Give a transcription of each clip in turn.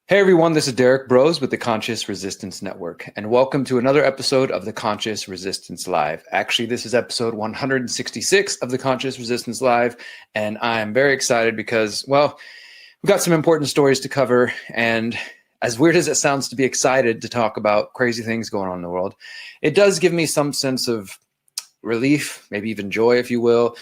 Hey everyone, this is Derrick Broze with the Conscious Resistance Network, and welcome to another episode of the Conscious Resistance Live. Actually, this is episode 166 of the Conscious Resistance Live, and I am very excited because, well, we've got some important stories to cover, and as weird as it sounds to be excited to talk about crazy things going on in the world, it does give me some sense of relief, maybe even joy, if you will,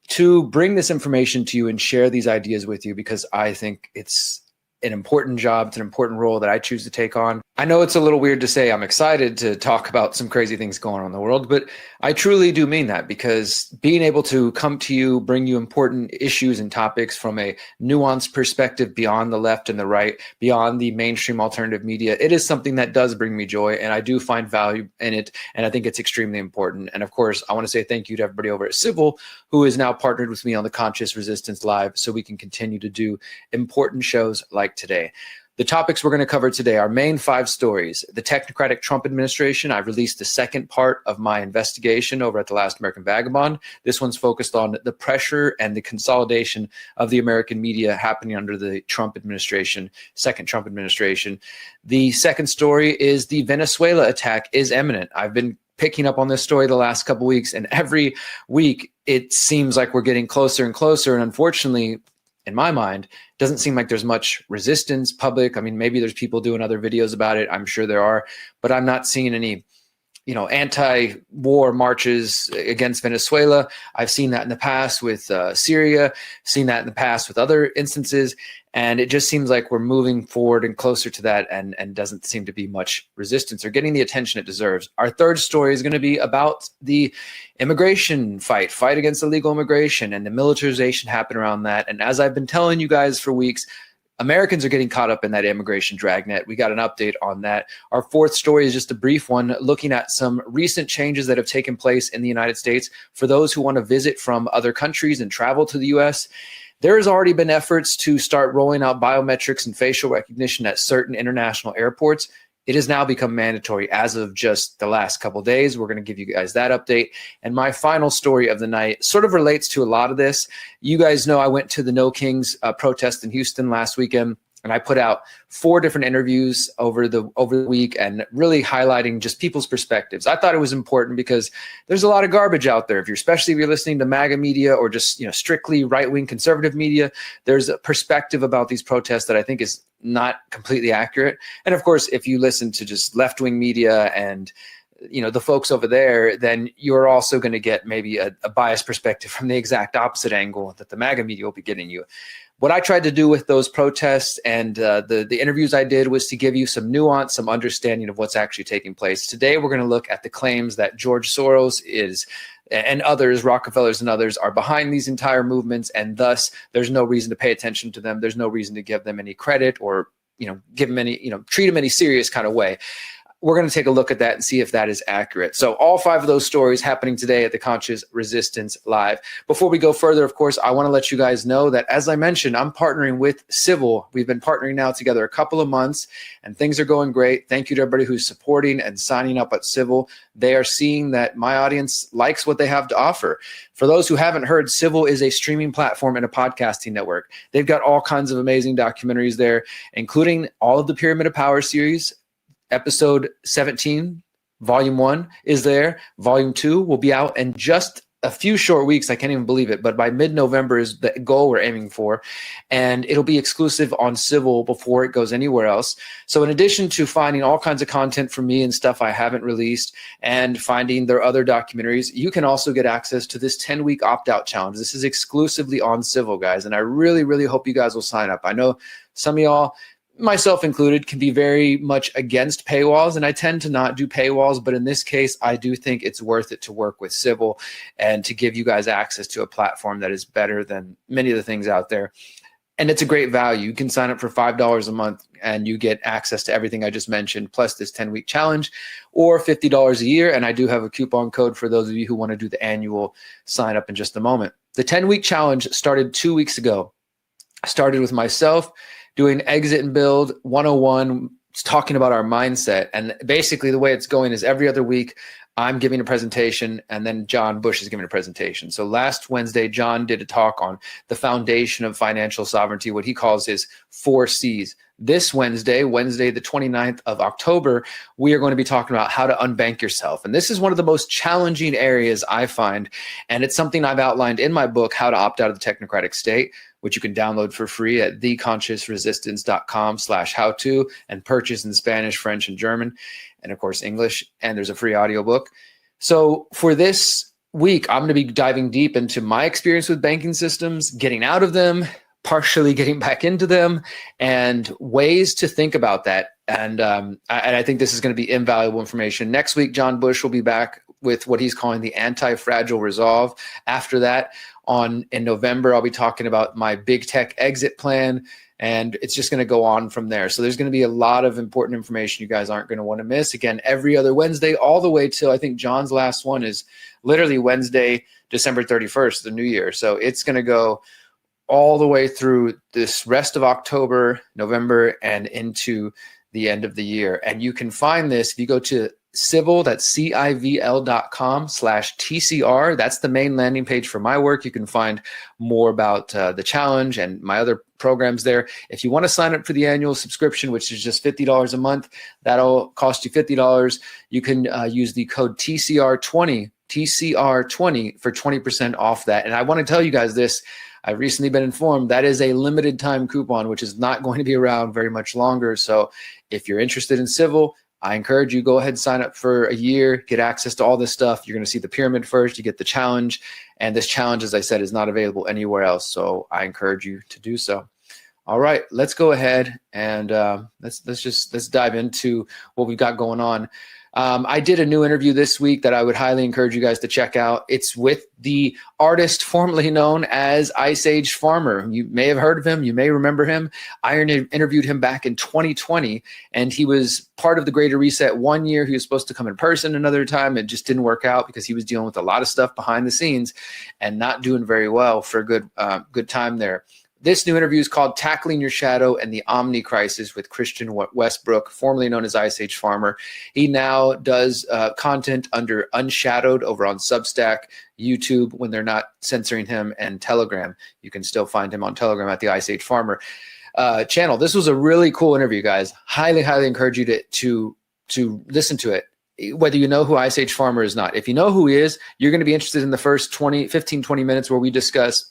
to bring this information to you and share these ideas with you because I think it's an important job. It's an important role that I choose to take on. I know it's a little weird to say I'm excited to talk about some crazy things going on in the world, but I truly do mean that because being able to come to you, bring you important issues and topics from a nuanced perspective beyond the left and the right, beyond the mainstream alternative media, it is something that does bring me joy, and I do find value in it, and I think it's extremely important. And of course, I want to say thank you to everybody over at Civil who is now partnered with me on the Conscious Resistance Live so we can continue to do important shows like today. The topics we're going to cover today are main 5 stories. The Technocratic Trump administration. I've released the second part of my investigation over at The Last American Vagabond. This one's focused on the pressure and the consolidation of the American media happening under the Trump administration, second Trump administration. The second story is the Venezuela attack is imminent. I've been picking up on this story the last couple of weeks, and every week it seems like we're getting closer and closer. And unfortunately, in my mind, doesn't seem like there's much resistance public. I mean, maybe there's people doing other videos about it. I'm sure there are, but I'm not seeing any, anti-war marches against Venezuela. I've seen that in the past with Syria, seen that in the past with other instances. And it just seems like we're moving forward and closer to that and doesn't seem to be much resistance or getting the attention it deserves. Our third story is going to be about the immigration fight against illegal immigration and the militarization happening around that. And as I've been telling you guys for weeks, Americans are getting caught up in that immigration dragnet. We got an update on that. Our fourth story is just a brief one looking at some recent changes that have taken place in the United States for those who want to visit from other countries and travel to the U.S. There has already been efforts to start rolling out biometrics and facial recognition at certain international airports. It has now become mandatory as of just the last couple of days. We're going to give you guys that update. And my final story of the night sort of relates to a lot of this. You guys know I went to the No Kings protest in Houston last weekend, and I put out 4 different interviews over the week and really highlighting just people's perspectives. I thought it was important because there's a lot of garbage out there. Especially if you're listening to MAGA media or just strictly right-wing conservative media, there's a perspective about these protests that I think is not completely accurate. And of course, if you listen to just left-wing media and the folks over there, then you're also going to get maybe a biased perspective from the exact opposite angle that the MAGA media will be getting you. What I tried to do with those protests and the interviews I did was to give you some nuance, some understanding of what's actually taking place. Today, we're going to look at the claims that George Soros and others, Rockefellers and others, are behind these entire movements, and thus there's no reason to pay attention to them. There's no reason to give them any credit or give them any treat them any serious kind of way. We're going to take a look at that and see if that is accurate. So all 5 of those stories happening today at the Conscious Resistance Live. Before we go further, of course, I want to let you guys know that, as I mentioned, I'm partnering with Civil. We've been partnering now together a couple of months, and things are going great. Thank you to everybody who's supporting and signing up at Civil. They are seeing that my audience likes what they have to offer. For those who haven't heard, Civil is a streaming platform and a podcasting network. They've got all kinds of amazing documentaries there, including all of the Pyramid of Power series. Episode 17, Volume 1 is there. Volume 2 will be out in just a few short weeks. I can't even believe it, but by mid-November is the goal we're aiming for. And it'll be exclusive on Civil before it goes anywhere else. So in addition to finding all kinds of content from me and stuff I haven't released and finding their other documentaries, you can also get access to this 10-week opt-out challenge. This is exclusively on Civil, guys. And I really, really hope you guys will sign up. I know some of y'all, myself included, can be very much against paywalls, and I tend to not do paywalls, but in this case, I do think it's worth it to work with Civil and to give you guys access to a platform that is better than many of the things out there. And it's a great value. You can sign up for $5 a month and you get access to everything I just mentioned, plus this 10-week challenge, or $50 a year. And I do have a coupon code for those of you who want to do the annual sign up in just a moment. The 10-week challenge started 2 weeks ago. I started with myself doing exit and build 101 talking about our mindset. And basically the way it's going is every other week, I'm giving a presentation and then John Bush is giving a presentation. So last Wednesday, John did a talk on the foundation of financial sovereignty, what he calls his 4 C's. This Wednesday, the 29th of October, we are going to be talking about how to unbank yourself. And this is one of the most challenging areas I find. And it's something I've outlined in my book, How to Opt Out of the Technocratic State, which you can download for free at theconsciousresistance.com/how-to and purchase in Spanish, French, and German, and of course English. And there's a free audiobook. So for this week, I'm going to be diving deep into my experience with banking systems, getting out of them, partially getting back into them, and ways to think about that. And I think this is going to be invaluable information. Next week, John Bush will be back with what he's calling the anti-fragile resolve. After that, in November, I'll be talking about my big tech exit plan, and it's just going to go on from there. So there's going to be a lot of important information you guys aren't going to want to miss. Again, every other Wednesday, all the way till I think John's last one is literally Wednesday, December 31st, the new year. So it's going to go all the way through this rest of October, November, and into the end of the year. And you can find this if you go to Civil, that's civl.com/TCR. That's the main landing page for my work. You can find more about the challenge and my other programs there. If you want to sign up for the annual subscription, which is just $50 a month, that'll cost you $50. You can use the code TCR20 for 20% off that. And I want to tell you guys this. I've recently been informed that is a limited time coupon, which is not going to be around very much longer. So if you're interested in Civil, I encourage you, go ahead and sign up for a year, get access to all this stuff. You're going to see the pyramid first, you get the challenge. And this challenge, as I said, is not available anywhere else. So I encourage you to do so. All right, let's go ahead and let's dive into what we've got going on. I did a new interview this week that I would highly encourage you guys to check out. It's with the artist formerly known as Ice Age Farmer. You may have heard of him. You may remember him. I interviewed him back in 2020, and he was part of the Greater Reset one year. He was supposed to come in person another time. It just didn't work out because he was dealing with a lot of stuff behind the scenes and not doing very well for a good time there. This new interview is called Tackling Your Shadow and the Omni Crisis with Christian Westbrook, formerly known as Ice Age Farmer. He now does content under Unshadowed over on Substack, YouTube, when they're not censoring him, and Telegram. You can still find him on Telegram at the Ice Age Farmer channel. This was a really cool interview, guys. Highly, highly encourage you to listen to it, whether you know who Ice Age Farmer is not. If you know who he is, you're going to be interested in the first 15, 20 minutes where we discuss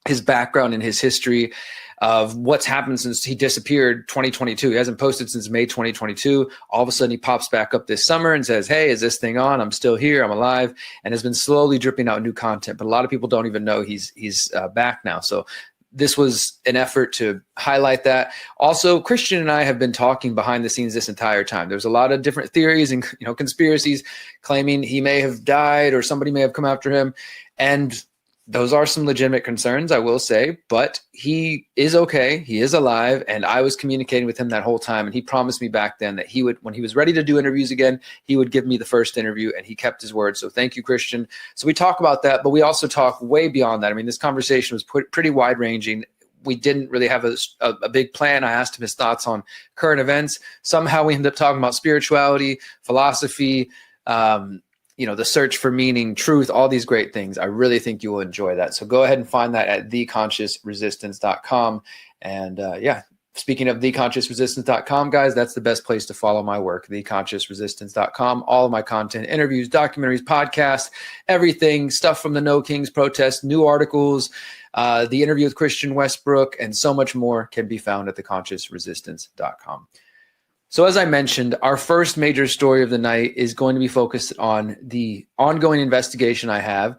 his background and his history of what's happened since he disappeared 2022. He hasn't posted since May 2022. All of a sudden he pops back up this summer and says, hey, is this thing on? I'm still here. I'm alive. And has been slowly dripping out new content. But a lot of people don't even know he's back now. So this was an effort to highlight that. Also, Christian and I have been talking behind the scenes this entire time. There's a lot of different theories and conspiracies claiming he may have died or somebody may have come after him. And those are some legitimate concerns, I will say, but he is okay. He is alive. And I was communicating with him that whole time. And he promised me back then that he would, when he was ready to do interviews again, he would give me the first interview, and he kept his word. So thank you, Christian. So we talk about that, but we also talk way beyond that. I mean, this conversation was pretty wide ranging. We didn't really have a big plan. I asked him his thoughts on current events. Somehow we ended up talking about spirituality, philosophy, the search for meaning, truth, all these great things. I really think you will enjoy that. So go ahead and find that at theconsciousresistance.com. And speaking of theconsciousresistance.com, guys, that's the best place to follow my work, theconsciousresistance.com. All of my content, interviews, documentaries, podcasts, everything, stuff from the No Kings protest, new articles, the interview with Christian Westbrook, and so much more can be found at theconsciousresistance.com. So as I mentioned, our first major story of the night is going to be focused on the ongoing investigation I have,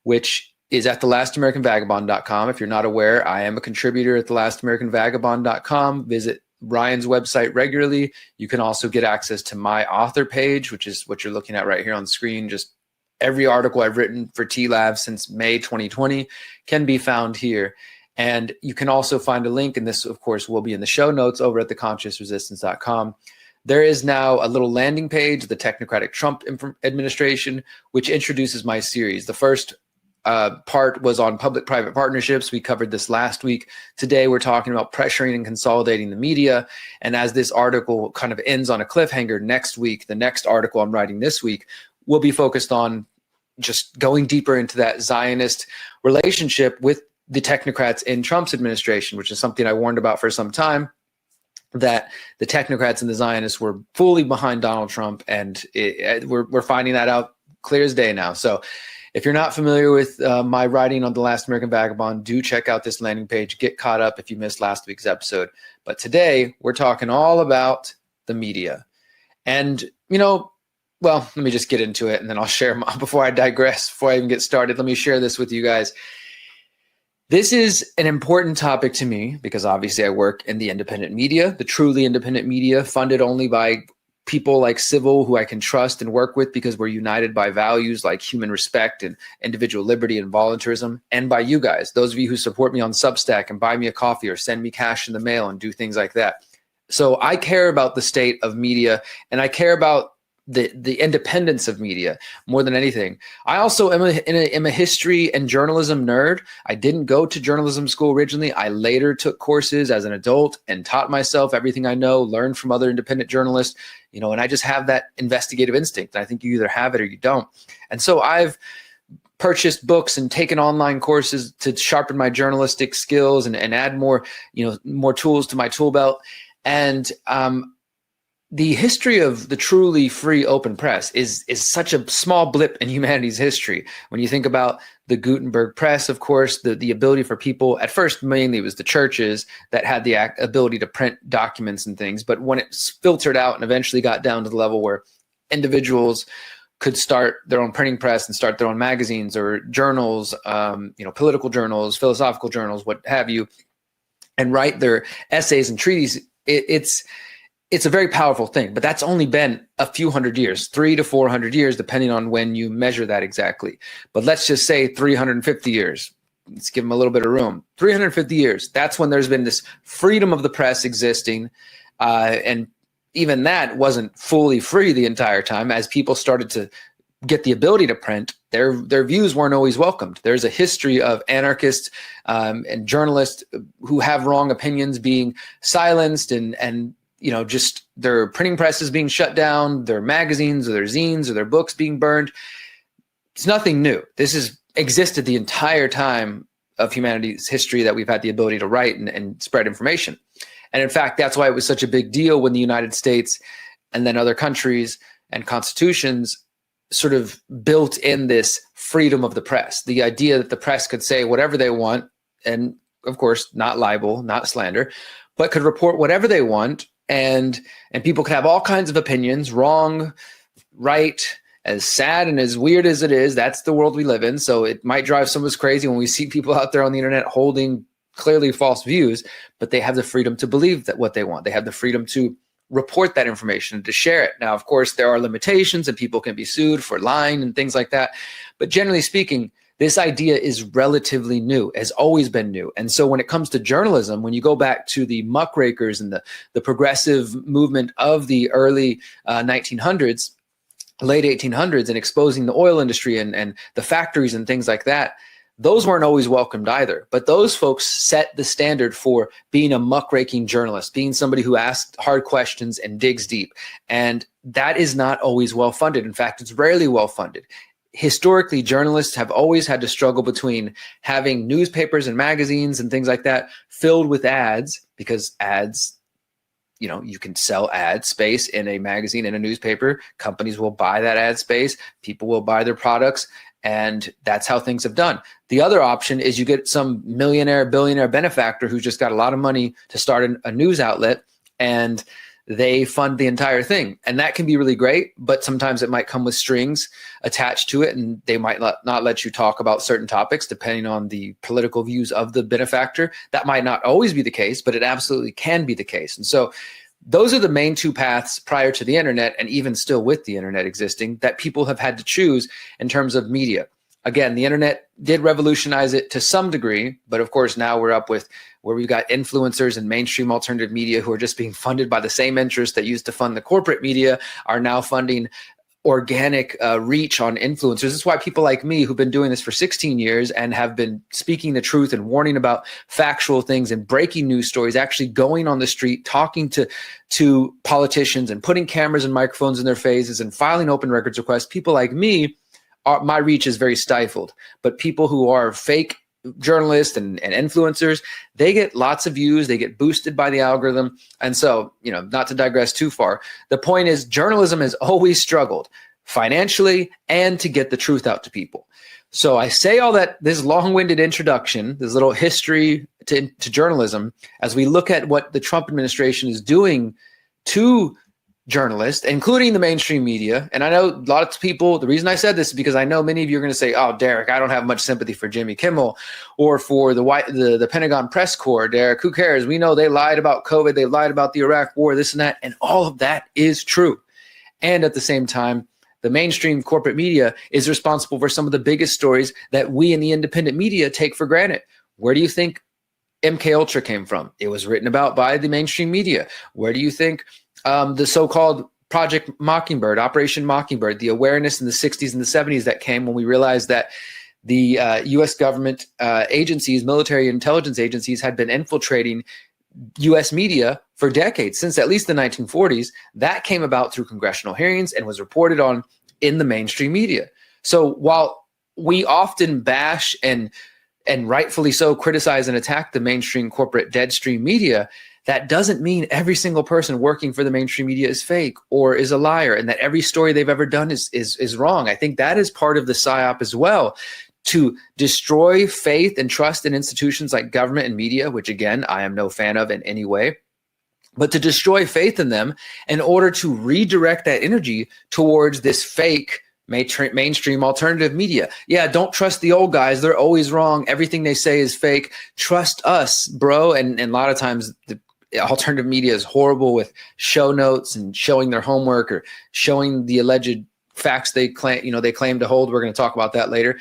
which is at thelastamericanvagabond.com. If you're not aware, I am a contributor at thelastamericanvagabond.com. Visit Ryan's website regularly. You can also get access to my author page, which is what you're looking at right here on the screen. Just every article I've written for T-Lab since May 2020 can be found here. And you can also find a link, and this, of course, will be in the show notes over at theconsciousresistance.com. There is now a little landing page, the Technocratic Trump administration, which introduces my series. The first part was on public-private partnerships. We covered this last week. Today, we're talking about pressuring and consolidating the media. And as this article kind of ends on a cliffhanger, next week, the next article I'm writing this week will be focused on just going deeper into that Zionist relationship with the technocrats in Trump's administration, which is something I warned about for some time, that the technocrats and the Zionists were fully behind Donald Trump. And we're finding that out clear as day now. So if you're not familiar with my writing on The Last American Vagabond, do check out this landing page. Get caught up if you missed last week's episode. But today, we're talking all about the media. And, well, let me just get into it, and then I'll share before I digress, before I even get started. Let me share this with you guys. This is an important topic to me because obviously I work in the independent media, the truly independent media, funded only by people like Civil, who I can trust and work with because we're united by values like human respect and individual liberty and voluntarism, and by you guys, those of you who support me on Substack and buy me a coffee or send me cash in the mail and do things like that. So I care about the state of media, and I care about the independence of media more than anything. I also am a history and journalism nerd. I didn't go to journalism school originally. I later took courses as an adult and taught myself everything I know, learned from other independent journalists, and I just have that investigative instinct. I think you either have it or you don't. And so I've purchased books and taken online courses to sharpen my journalistic skills and add more tools to my tool belt. And the history of the truly free open press is such a small blip in humanity's history. When you think about the Gutenberg press, of course, the ability for people, at first mainly it was the churches that had the ability to print documents and things, but when it filtered out and eventually got down to the level where individuals could start their own printing press and start their own magazines or journals, political journals, philosophical journals, what have you, and write their essays and treatises, it's a very powerful thing, but that's only been a few hundred years, 300 to 400 years, depending on when you measure that exactly. But let's just say 350 years. Let's give them a little bit of room. 350 years. That's when there's been this freedom of the press existing. And even that wasn't fully free the entire time. As people started to get the ability to print, their views weren't always welcomed. There's a history of anarchists and journalists who have wrong opinions being silenced and just their printing presses being shut down, their magazines or their zines or their books being burned. It's nothing new. This has existed the entire time of humanity's history that we've had the ability to write and spread information. And in fact, that's why it was such a big deal when the United States and then other countries and constitutions sort of built in this freedom of the press, the idea that the press could say whatever they want, and of course, not libel, not slander, but could report whatever they want. And people can have all kinds of opinions, wrong, right, as sad and as weird as it is. That's the world we live in. So it might drive some of us crazy when we see people out there on the internet holding clearly false views, but they have the freedom to believe that what they want. They have the freedom to report that information and to share it. Now, of course, there are limitations and people can be sued for lying and things like that. But generally speaking, this idea is relatively new, has always been new. And so when it comes to journalism, when you go back to the muckrakers and the progressive movement of the early 1900s, late 1800s, and exposing the oil industry and the factories and things like that, those weren't always welcomed either. But those folks set the standard for being a muckraking journalist, being somebody who asks hard questions and digs deep. And that is not always well funded. In fact, it's rarely well funded. Historically, journalists have always had to struggle between having newspapers and magazines and things like that filled with ads, because ads, you can sell ad space in a magazine, in a newspaper. Companies will buy that ad space. People will buy their products. And that's how things have done. The other option is you get some millionaire, billionaire benefactor who's just got a lot of money to start a news outlet, and they fund the entire thing. And that can be really great, but sometimes it might come with strings attached to it, and they might not let you talk about certain topics depending on the political views of the benefactor. That might not always be the case, but it absolutely can be the case. And so those are the main two paths prior to the internet, and even still with the internet existing, that people have had to choose in terms of media. Again, the internet did revolutionize it to some degree, but of course now we're up with where we've got influencers and mainstream alternative media who are just being funded by the same interests that used to fund the corporate media, are now funding organic reach on influencers. This is why people like me, who've been doing this for 16 years and have been speaking the truth and warning about factual things and breaking news stories, actually going on the street, talking to politicians and putting cameras and microphones in their faces and filing open records requests. People like me, my reach is very stifled. But people who are fake journalists and influencers, they get lots of views, they get boosted by the algorithm. And so, not to digress too far, the point is journalism has always struggled financially and to get the truth out to people. So I say all that, this long-winded introduction, this little history to journalism, as we look at what the Trump administration is doing to journalists, including the mainstream media. And I know lots of people, the reason I said this is because I know many of you are going to say, oh, Derrick, I don't have much sympathy for Jimmy Kimmel or for the Pentagon press corps. Derrick, who cares? We know they lied about COVID. They lied about the Iraq war, this and that. And all of that is true. And at the same time, the mainstream corporate media is responsible for some of the biggest stories that we in the independent media take for granted. Where do you think MK Ultra came from? It was written about by the mainstream media. Where do you think the so-called Project Mockingbird, Operation Mockingbird, the awareness in the 60s and the 70s that came when we realized that the U.S. government agencies, military intelligence agencies, had been infiltrating U.S. media for decades, since at least the 1940s, that came about through congressional hearings and was reported on in the mainstream media. So while we often bash and rightfully so criticize and attack the mainstream corporate deadstream media, that doesn't mean every single person working for the mainstream media is fake or is a liar and that every story they've ever done is wrong. I think that is part of the psyop as well, to destroy faith and trust in institutions like government and media, which again, I am no fan of in any way, but to destroy faith in them in order to redirect that energy towards this fake mainstream alternative media. Yeah, don't trust the old guys. They're always wrong. Everything they say is fake. Trust us, bro. And a lot of times the alternative media is horrible with show notes and showing their homework or showing the alleged facts they claim to hold. We're going to talk about that later.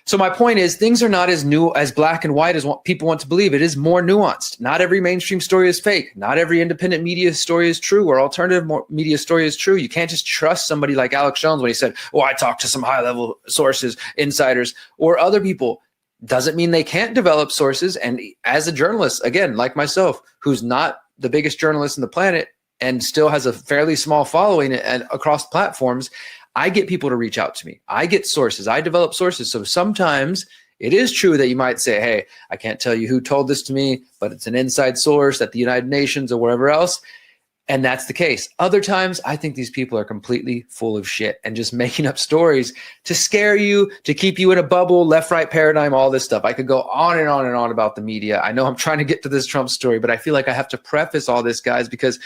So my point is, things are not as black and white as what people want to believe. It is more nuanced. Not every mainstream story is fake. Not every independent media story is true, or alternative media story is true. You can't just trust somebody like Alex Jones when he said, "Oh, I talked to some high-level sources, insiders, or other people." Doesn't mean they can't develop sources. And as a journalist, again, like myself, who's not the biggest journalist on the planet and still has a fairly small following and across platforms, I get people to reach out to me. I get sources. I develop sources. So sometimes it is true that you might say, hey, I can't tell you who told this to me, but it's an inside source at the United Nations or wherever else. And that's the case. Other times, I think these people are completely full of shit and just making up stories to scare you, to keep you in a bubble, left-right paradigm, all this stuff. I could go on and on and on about the media. I know I'm trying to get to this Trump story, but I feel like I have to preface all this, guys, because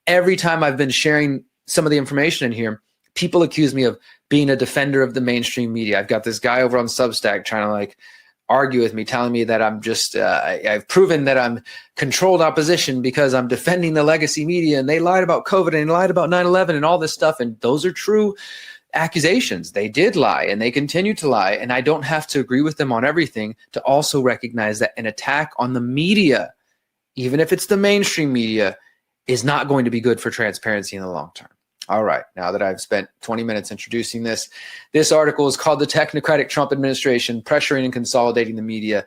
every time I've been sharing some of the information in here, people accuse me of being a defender of the mainstream media. I've got this guy over on Substack trying to argue with me, telling me that I'm just, I've proven that I'm controlled opposition because I'm defending the legacy media and they lied about COVID and they lied about 9/11 and all this stuff. And those are true accusations. They did lie and they continue to lie. And I don't have to agree with them on everything to also recognize that an attack on the media, even if it's the mainstream media, is not going to be good for transparency in the long term. All right, now that I've spent 20 minutes introducing this article is called The Technocratic Trump Administration, Pressuring and Consolidating the Media.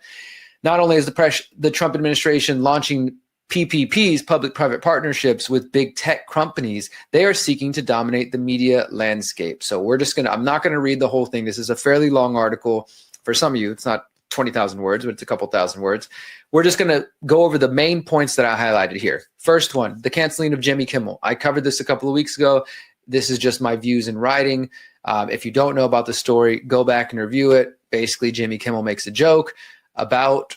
Not only is the Trump administration launching PPPs, public-private partnerships with big tech companies, they are seeking to dominate the media landscape. So I'm not going to read the whole thing. This is a fairly long article. For some of you, it's not 20,000 words, but it's a couple thousand words. We're just going to go over the main points that I highlighted here. First one, the canceling of Jimmy Kimmel. I covered this a couple of weeks ago. This is just my views in writing. If you don't know about the story, go back and review it. Basically, Jimmy Kimmel makes a joke about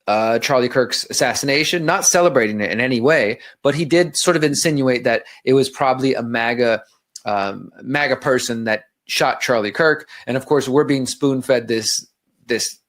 Charlie Kirk's assassination, not celebrating it in any way, but he did sort of insinuate that it was probably a MAGA person that shot Charlie Kirk. And of course, we're being spoon-fed this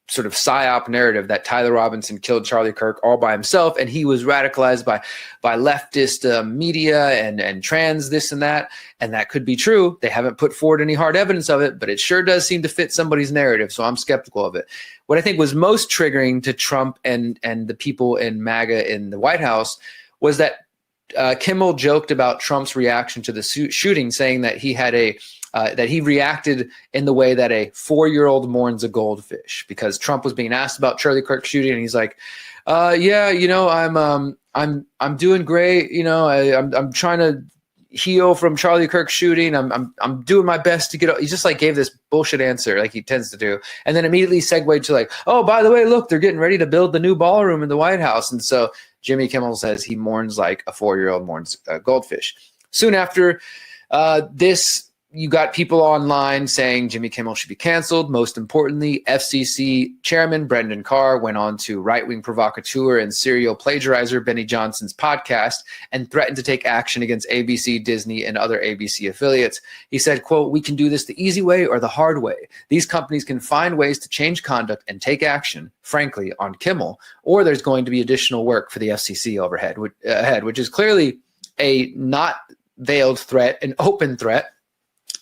sort of psyop narrative that Tyler Robinson killed Charlie Kirk all by himself, and he was radicalized by leftist media and trans this and that could be true. They haven't put forward any hard evidence of it, but it sure does seem to fit somebody's narrative, so I'm skeptical of it. What I think was most triggering to Trump and the people in MAGA in the White House was that Kimmel joked about Trump's reaction to the shooting, saying that he had that he reacted in the way that a 4-year-old mourns a goldfish, because Trump was being asked about Charlie Kirk shooting, and he's like, "Yeah, I'm doing great. I'm trying to heal from Charlie Kirk shooting. I'm doing my best to get." He just like gave this bullshit answer, like he tends to do, and then immediately segued to like, "Oh, by the way, look, they're getting ready to build the new ballroom in the White House," and so Jimmy Kimmel says he mourns like a 4-year-old mourns a goldfish. Soon after this, you got people online saying Jimmy Kimmel should be canceled. Most importantly, FCC Chairman Brendan Carr went on to right-wing provocateur and serial plagiarizer Benny Johnson's podcast and threatened to take action against ABC, Disney, and other ABC affiliates. He said, quote, "We can do this the easy way or the hard way. These companies can find ways to change conduct and take action, frankly, on Kimmel, or there's going to be additional work for the FCC ahead, which is clearly a not veiled threat, an open threat.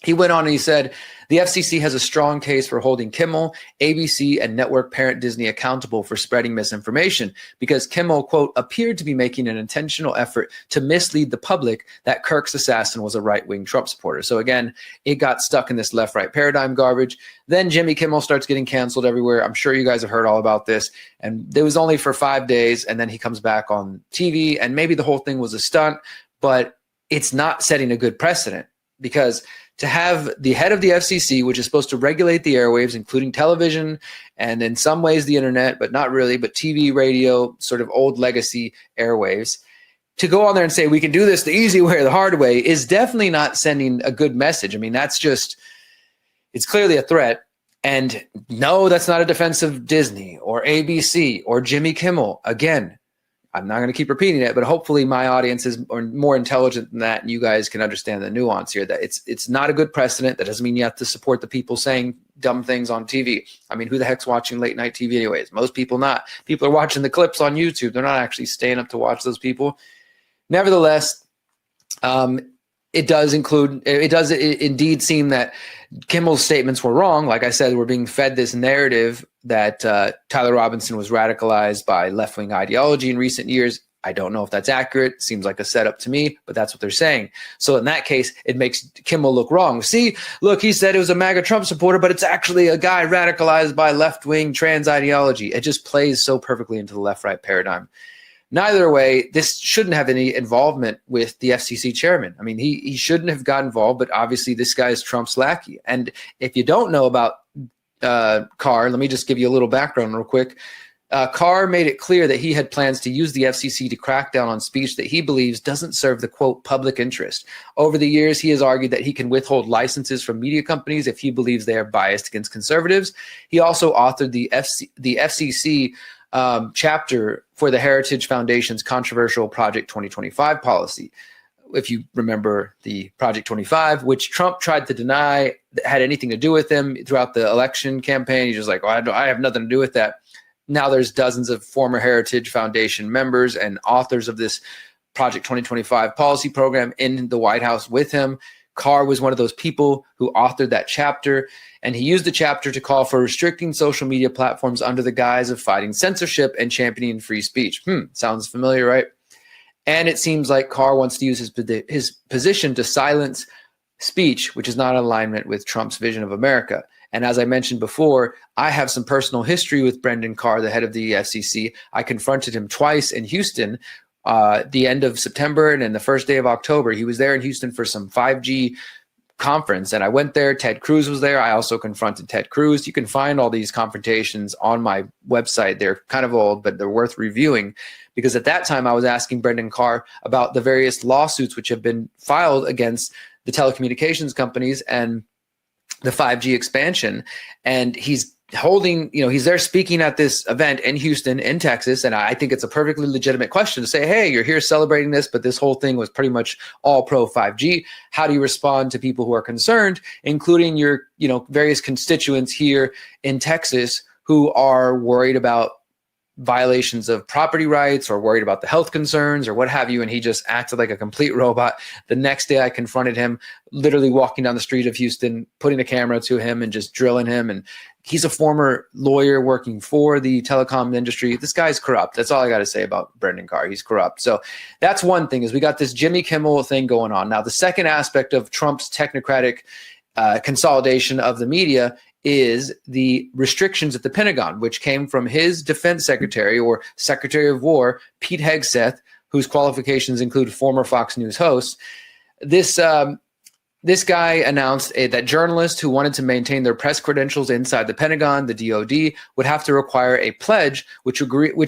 He went on and he said, the FCC has a strong case for holding Kimmel, ABC, and network parent Disney accountable for spreading misinformation because Kimmel, quote, appeared to be making an intentional effort to mislead the public that Kirk's assassin was a right-wing Trump supporter. So again, it got stuck in this left-right paradigm garbage. Then Jimmy Kimmel starts getting canceled everywhere. I'm sure you guys have heard all about this. And it was only for 5 days. And then he comes back on TV, and maybe the whole thing was a stunt, but it's not setting a good precedent, because to have the head of the FCC, which is supposed to regulate the airwaves, including television and in some ways the internet, but not really, but TV, radio, sort of old legacy airwaves, to go on there and say we can do this the easy way or the hard way is definitely not sending a good message. I mean, that's just, it's clearly a threat. And no, that's not a defense of Disney or ABC or Jimmy Kimmel. Again, I'm not going to keep repeating it, but hopefully my audience is more intelligent than that, and you guys can understand the nuance here, that it's not a good precedent. That doesn't mean you have to support the people saying dumb things on TV. I mean, who the heck's watching late night TV anyways? Most people not. People are watching the clips on YouTube. They're not actually staying up to watch those people. Nevertheless, it does indeed seem that Kimmel's statements were wrong. Like I said, we're being fed this narrative that Tyler Robinson was radicalized by left-wing ideology in recent years. I don't know if that's accurate. Seems like a setup to me, but that's what they're saying. So in that case, it makes Kimmel look wrong. See, look, he said it was a MAGA Trump supporter, but it's actually a guy radicalized by left-wing trans ideology. It just plays so perfectly into the left-right paradigm. Neither way, this shouldn't have any involvement with the FCC chairman. I mean, he shouldn't have got involved, but obviously this guy is Trump's lackey. And if you don't know about Carr, let me just give you a little background real quick. Carr made it clear that he had plans to use the FCC to crack down on speech that he believes doesn't serve the, quote, public interest. Over the years, he has argued that he can withhold licenses from media companies if he believes they are biased against conservatives. He also authored the FCC chapter for the Heritage Foundation's controversial Project 2025 policy. If you remember the Project 25, which Trump tried to deny had anything to do with him throughout the election campaign. He's just like, well, I have nothing to do with that. Now there's dozens of former Heritage Foundation members and authors of this Project 2025 policy program in the White House with him. Carr was one of those people who authored that chapter, and he used the chapter to call for restricting social media platforms under the guise of fighting censorship and championing free speech. Sounds familiar, right? And it seems like Carr wants to use his position to silence speech, which is not in alignment with Trump's vision of America. And as I mentioned before, I have some personal history with Brendan Carr, the head of the FCC. I confronted him twice in Houston, the end of September and then the first day of October. He was there in Houston for some 5G conference, and I went there. Ted Cruz was there. I also confronted Ted Cruz. You can find all these confrontations on my website. They're kind of old, but they're worth reviewing, because at that time I was asking Brendan Carr about the various lawsuits which have been filed against the telecommunications companies and the 5G expansion. And he's holding, he's there speaking at this event in Houston, in Texas. And I think it's a perfectly legitimate question to say, hey, you're here celebrating this, but this whole thing was pretty much all pro 5G. How do you respond to people who are concerned, including your, various constituents here in Texas who are worried about violations of property rights or worried about the health concerns or what have you. And he just acted like a complete robot. The next day I confronted him, literally walking down the street of Houston, putting a camera to him and just drilling him. And he's a former lawyer working for the telecom industry. This guy's corrupt. That's all I got to say about Brendan Carr. He's corrupt. So that's one thing, is we got this Jimmy Kimmel thing going on. Now, the second aspect of Trump's technocratic consolidation of the media is the restrictions at the Pentagon, which came from his defense secretary or secretary of war, Pete Hegseth, whose qualifications include former Fox News host. This guy announced that journalists who wanted to maintain their press credentials inside the Pentagon, the DoD, would have to require a pledge, which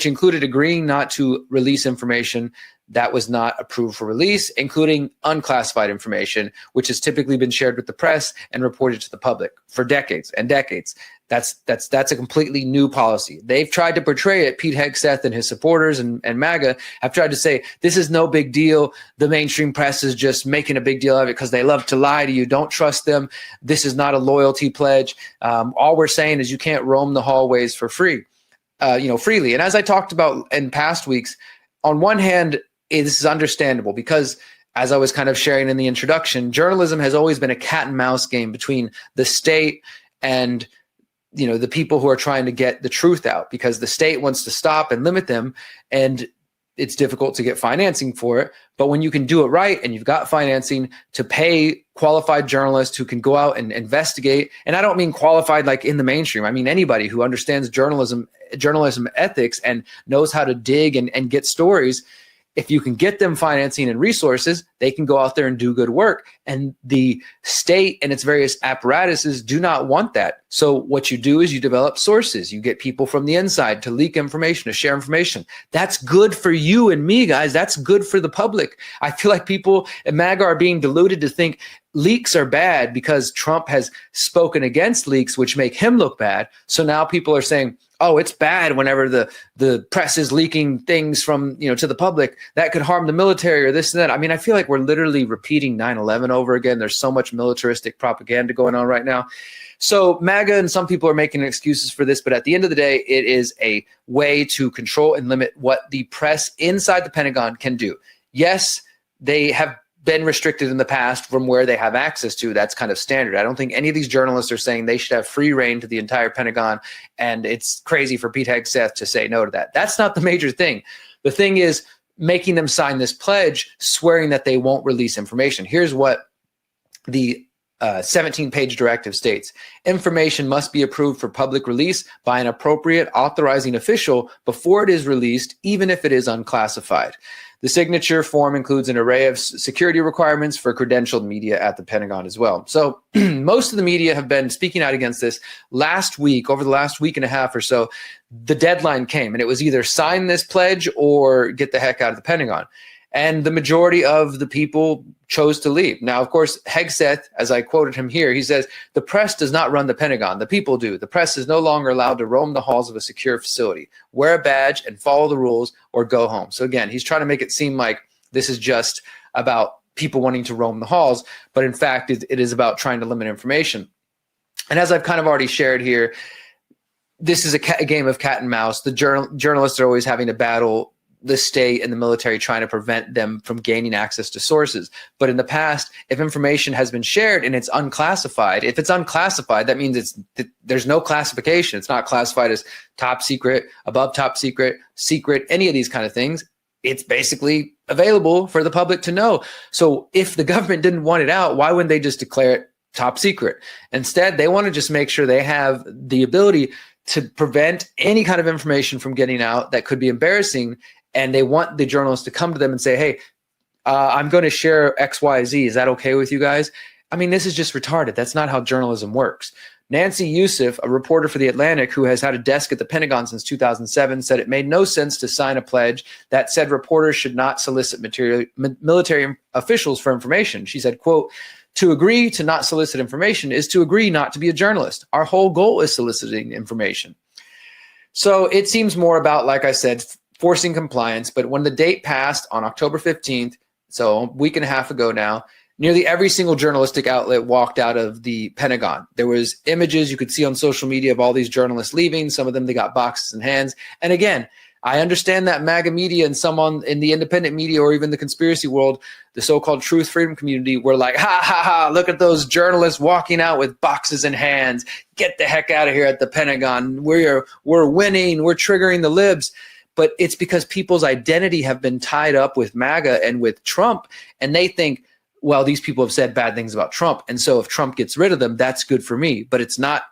included agreeing not to release information that was not approved for release, including unclassified information, which has typically been shared with the press and reported to the public for decades and decades. That's a completely new policy. They've tried to portray it. Pete Hegseth and his supporters and MAGA have tried to say, this is no big deal. The mainstream press is just making a big deal of it because they love to lie to you. Don't trust them. This is not a loyalty pledge. All we're saying is you can't roam the hallways for free, freely. And as I talked about in past weeks, on one hand, this is understandable because, as I was kind of sharing in the introduction, journalism has always been a cat and mouse game between the state and the people who are trying to get the truth out, because the state wants to stop and limit them, and it's difficult to get financing for it. But when you can do it right and you've got financing to pay qualified journalists who can go out and investigate, and I don't mean qualified like in the mainstream, I mean anybody who understands journalism ethics and knows how to dig and get stories. If you can get them financing and resources, they can go out there and do good work. And the state and its various apparatuses do not want that. So what you do is you develop sources. You get people from the inside to leak information, to share information. That's good for you and me, guys. That's good for the public. I feel like people at MAGA are being deluded to think leaks are bad because Trump has spoken against leaks, which make him look bad. So now people are saying, oh, it's bad whenever the press is leaking things from, to the public that could harm the military or this and that. I mean, I feel like we're literally repeating 9/11 over again. There's so much militaristic propaganda going on right now. So MAGA and some people are making excuses for this, but at the end of the day, it is a way to control and limit what the press inside the Pentagon can do. Yes, they have been restricted in the past from where they have access to. That's kind of standard. I don't think any of these journalists are saying they should have free reign to the entire Pentagon, and it's crazy for Pete Hegseth to say no to that. That's not the major thing. The thing is making them sign this pledge, swearing that they won't release information. Here's what the 17-page directive states. Information must be approved for public release by an appropriate authorizing official before it is released, even if it is unclassified. The signature form includes an array of security requirements for credentialed media at the Pentagon as well. So most of the media have been speaking out against this. Last week, over the last week and a half or so, the deadline came, and it was either sign this pledge or get the heck out of the Pentagon. And the majority of the people chose to leave. Now, of course, Hegseth, as I quoted him here, he says, the press does not run the Pentagon. The people do. The press is no longer allowed to roam the halls of a secure facility. Wear a badge and follow the rules or go home. So again, he's trying to make it seem like this is just about people wanting to roam the halls. But in fact, it is about trying to limit information. And as I've kind of already shared here, this is a game of cat and mouse. The journalists are always having to battle the state and the military, trying to prevent them from gaining access to sources. But in the past, if information has been shared and it's unclassified, if it's unclassified, that means there's no classification. It's not classified as top secret, above top secret, secret, any of these kind of things. It's basically available for the public to know. So if the government didn't want it out, why wouldn't they just declare it top secret? Instead, they want to just make sure they have the ability to prevent any kind of information from getting out that could be embarrassing. And they want the journalists to come to them and say, hey, I'm going to share XYZ. Is that okay with you guys? I mean, this is just retarded. That's not how journalism works. Nancy Youssef, a reporter for The Atlantic who has had a desk at the Pentagon since 2007, said it made no sense to sign a pledge that said reporters should not solicit military officials for information. She said, quote, to agree to not solicit information is to agree not to be a journalist. Our whole goal is soliciting information. So it seems more about, like I said, forcing compliance. But when the date passed on October 15th, so a week and a half ago now, nearly every single journalistic outlet walked out of the Pentagon. There was images you could see on social media of all these journalists leaving. Some of them, they got boxes in hands. And again, I understand that MAGA media and someone in the independent media or even the conspiracy world, the so-called truth freedom community, were like, ha, ha, ha, look at those journalists walking out with boxes in hands. Get the heck out of here at the Pentagon. We're winning. We're triggering the libs. But it's because people's identity have been tied up with MAGA and with Trump, and they think, well, these people have said bad things about Trump, and so if Trump gets rid of them, that's good for me. But it's not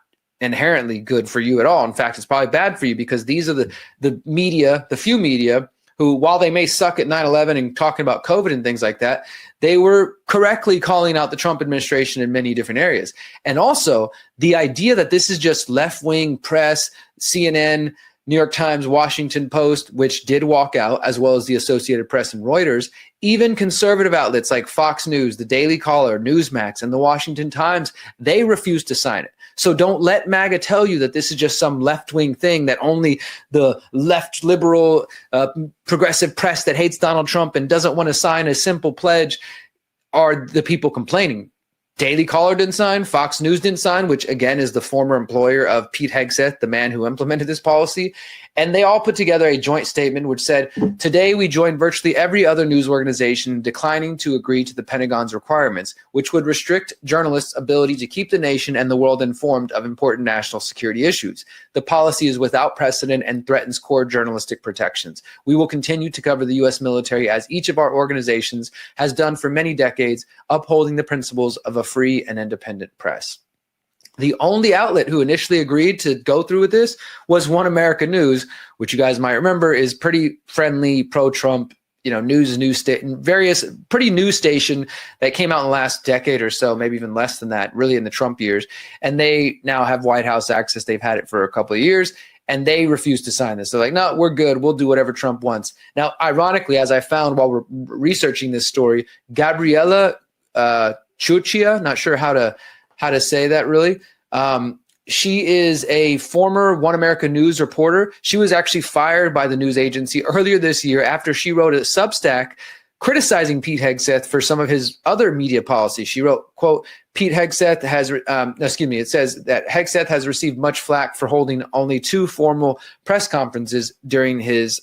inherently good for you at all. In fact, it's probably bad for you, because these are the media, the few media, who, while they may suck at 9/11 and talking about COVID and things like that, they were correctly calling out the Trump administration in many different areas. And also the idea that this is just left-wing press, CNN, New York Times, Washington Post, which did walk out, as well as the Associated Press and Reuters, even conservative outlets like Fox News, the Daily Caller, Newsmax, and the Washington Times, they refused to sign it. So don't let MAGA tell you that this is just some left-wing thing, that only the left liberal progressive press that hates Donald Trump and doesn't want to sign a simple pledge are the people complaining. Daily Caller didn't sign, Fox News didn't sign, which again is the former employer of Pete Hegseth, the man who implemented this policy. And they all put together a joint statement which said, today we join virtually every other news organization declining to agree to the Pentagon's requirements, which would restrict journalists' ability to keep the nation and the world informed of important national security issues. The policy is without precedent and threatens core journalistic protections. We will continue to cover the U.S. military, as each of our organizations has done for many decades, upholding the principles of a free and independent press. The only outlet who initially agreed to go through with this was One America News, which you guys might remember is pretty friendly, pro-Trump, various pretty news station that came out in the last decade or so, maybe even less than that, really in the Trump years. And they now have White House access. They've had it for a couple of years, and they refuse to sign this. They're like, no, we're good. We'll do whatever Trump wants. Now, ironically, as I found while we're researching this story, Gabriela Chuchia, not sure how to say that really. She is a former One America News reporter. She was actually fired by the news agency earlier this year after she wrote a Substack criticizing Pete Hegseth for some of his other media policies. She wrote, quote, Pete Hegseth has, it says that Hegseth has received much flack for holding only 2 formal press conferences during his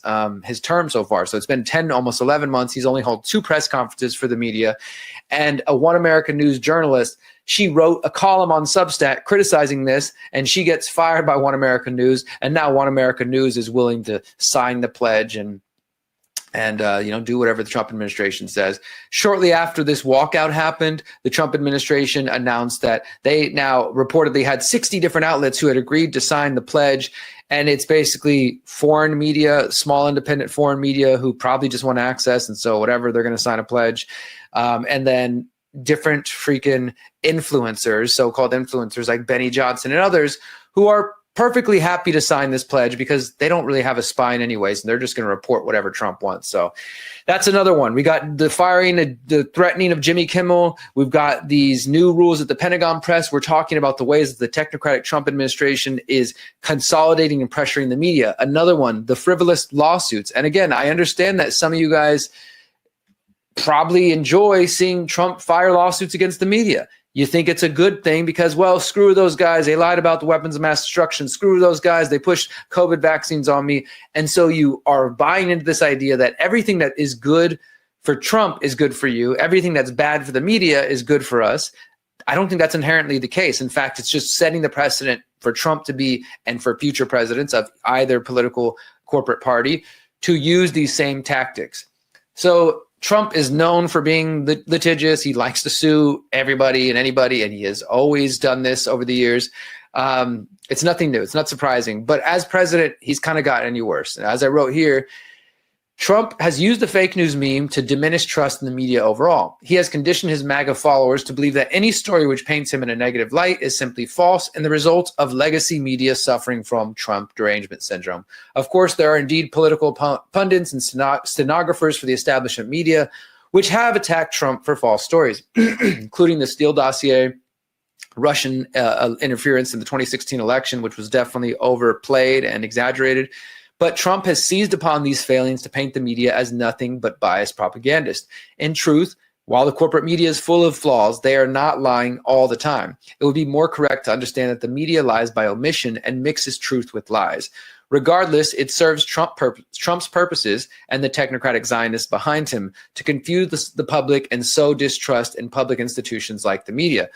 term so far. So it's been 10, almost 11 months. He's only held 2 press conferences for the media. And a One America News journalist, she wrote a column on Substack criticizing this, and she gets fired by One America News. And now One America News is willing to sign the pledge and do whatever the Trump administration says. Shortly after this walkout happened, the Trump administration announced that they now reportedly had 60 different outlets who had agreed to sign the pledge. And it's basically foreign media, small independent foreign media who probably just want access. And so whatever, they're going to sign a pledge. And then different freaking influencers, so-called influencers like Benny Johnson and others, who are perfectly happy to sign this pledge because they don't really have a spine anyways, and they're just going to report whatever Trump wants. So that's another one. We got the firing, the threatening of Jimmy Kimmel. We've got these new rules at the Pentagon press. We're talking about the ways that the technocratic Trump administration is consolidating and pressuring the media. Another one, the frivolous lawsuits. And again, I understand that some of you guys probably enjoy seeing Trump fire lawsuits against the media. You think it's a good thing because, well, screw those guys. They lied about the weapons of mass destruction. Screw those guys. They pushed COVID vaccines on me. And so you are buying into this idea that everything that is good for Trump is good for you. Everything that's bad for the media is good for us. I don't think that's inherently the case. In fact, it's just setting the precedent for Trump to be, and for future presidents of either political corporate party, to use these same tactics. So Trump is known for being litigious. He likes to sue everybody and anybody, and he has always done this over the years. It's nothing new. It's not surprising. But as president, he's kind of gotten any worse. And as I wrote here, Trump has used the fake news meme to diminish trust in the media overall. He has conditioned his MAGA followers to believe that any story which paints him in a negative light is simply false and the result of legacy media suffering from Trump derangement syndrome. Of course, there are indeed political pundits and stenographers for the establishment media which have attacked Trump for false stories, including the Steele dossier, Russian interference in the 2016 election, which was definitely overplayed and exaggerated. But Trump has seized upon these failings to paint the media as nothing but biased propagandists. In truth, While the corporate media is full of flaws, they are not lying all the time. It would be more correct to understand that the media lies by omission and mixes truth with lies. Regardless, it serves Trump's purposes and the technocratic Zionists behind him to confuse the public and sow distrust in public institutions like the media.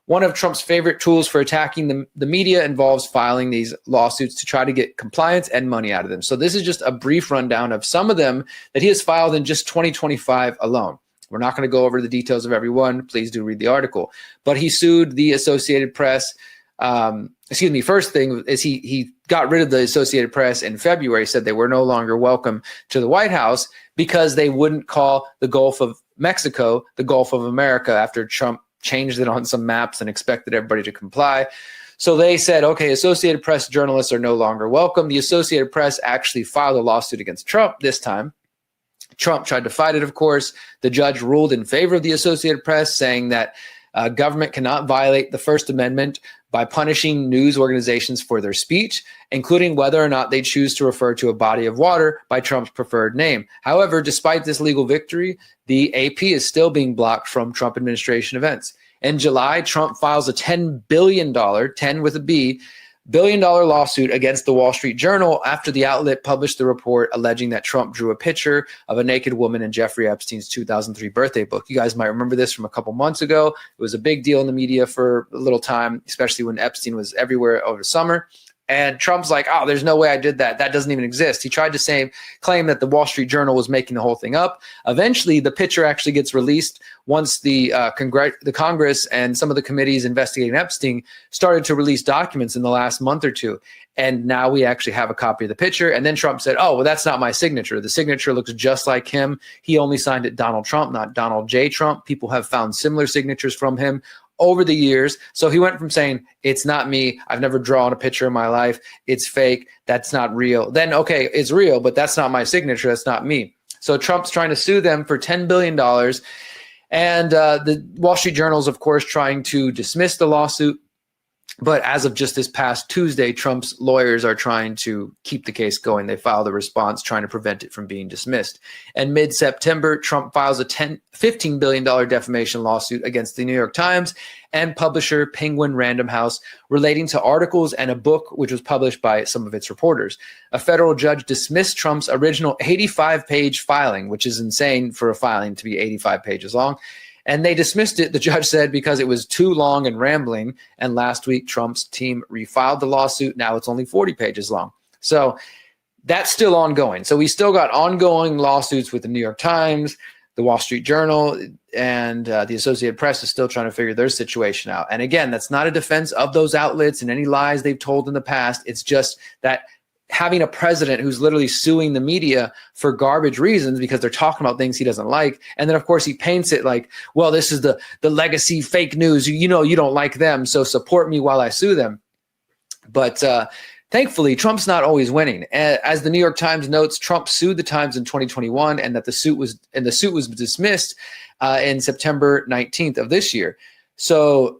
One of Trump's favorite tools for attacking the media involves filing these lawsuits to try to get compliance and money out of them. So this is just a brief rundown of some of them that he has filed in just 2025 alone. We're not going to go over the details of every one. Please do read the article. But he sued the Associated Press. First thing is he got rid of the Associated Press in February, said they were no longer welcome to the White House because they wouldn't call the Gulf of Mexico the Gulf of America after Trump changed it on some maps and expected everybody to comply. So they said, okay, Associated Press journalists are no longer welcome. The Associated Press actually filed a lawsuit against Trump this time. Trump tried to fight it, of course. The judge ruled in favor of the Associated Press, saying that government cannot violate the First Amendment by punishing news organizations for their speech, including whether or not they choose to refer to a body of water by Trump's preferred name. However, despite this legal victory, the AP is still being blocked from Trump administration events. In July, Trump files a $10 billion, 10 with a B, billion-dollar lawsuit against the Wall Street Journal after the outlet published the report alleging that Trump drew a picture of a naked woman in Jeffrey Epstein's 2003 birthday book. You guys might remember this from a couple months ago. It was a big deal in the media for a little time, especially when Epstein was everywhere over summer. And Trump's like, oh, there's no way I did that. That doesn't even exist. He tried to claim that the Wall Street Journal was making the whole thing up. Eventually, the picture actually gets released once the Congress and some of the committees investigating Epstein started to release documents in the last month or two. And now we actually have a copy of the picture. And then Trump said, oh, well, that's not my signature. The signature looks just like him. He only signed it Donald Trump, not Donald J. Trump. People have found similar signatures from him over the years. So he went from saying, it's not me, I've never drawn a picture in my life, it's fake, that's not real. Then, okay, it's real, but that's not my signature, that's not me. So Trump's trying to sue them for $10 billion. And the Wall Street Journal is, of course, trying to dismiss the lawsuit. But as of just this past Tuesday, Trump's lawyers are trying to keep the case going. They filed a response trying to prevent it from being dismissed. And mid-September, Trump files a $15 billion defamation lawsuit against the New York Times and publisher Penguin Random House relating to articles and a book which was published by some of its reporters. A federal judge dismissed Trump's original 85-page filing, which is insane for a filing to be 85 pages long. And they dismissed it, the judge said, because it was too long and rambling. And last week, Trump's team refiled the lawsuit. Now it's only 40 pages long. So that's still ongoing. So we still got ongoing lawsuits with the New York Times, the Wall Street Journal, and the Associated Press is still trying to figure their situation out. And again, that's not a defense of those outlets and any lies they've told in the past. It's just that having a president who's literally suing the media for garbage reasons because they're talking about things he doesn't like. And then, of course, he paints it like, well, this is the legacy fake news. You know, you don't like them, so support me while I sue them. But thankfully, Trump's not always winning. As the New York Times notes, Trump sued the Times in 2021 and that the suit was dismissed in September 19th of this year. So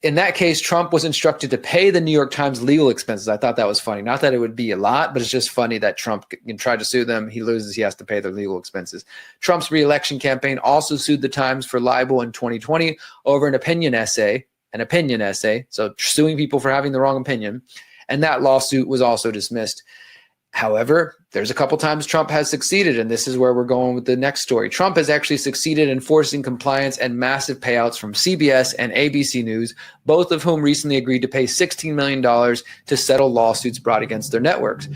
in that case, Trump was instructed to pay the New York Times legal expenses. I thought that was funny. Not that it would be a lot, but it's just funny that Trump tried to sue them. He loses. He has to pay their legal expenses. Trump's reelection campaign also sued the Times for libel in 2020 over an opinion essay. So suing people for having the wrong opinion. And that lawsuit was also dismissed. However, there's a couple times Trump has succeeded, and this is where we're going with the next story. Trump has actually succeeded in forcing compliance and massive payouts from CBS and ABC News, both of whom recently agreed to pay $16 million to settle lawsuits brought against their networks.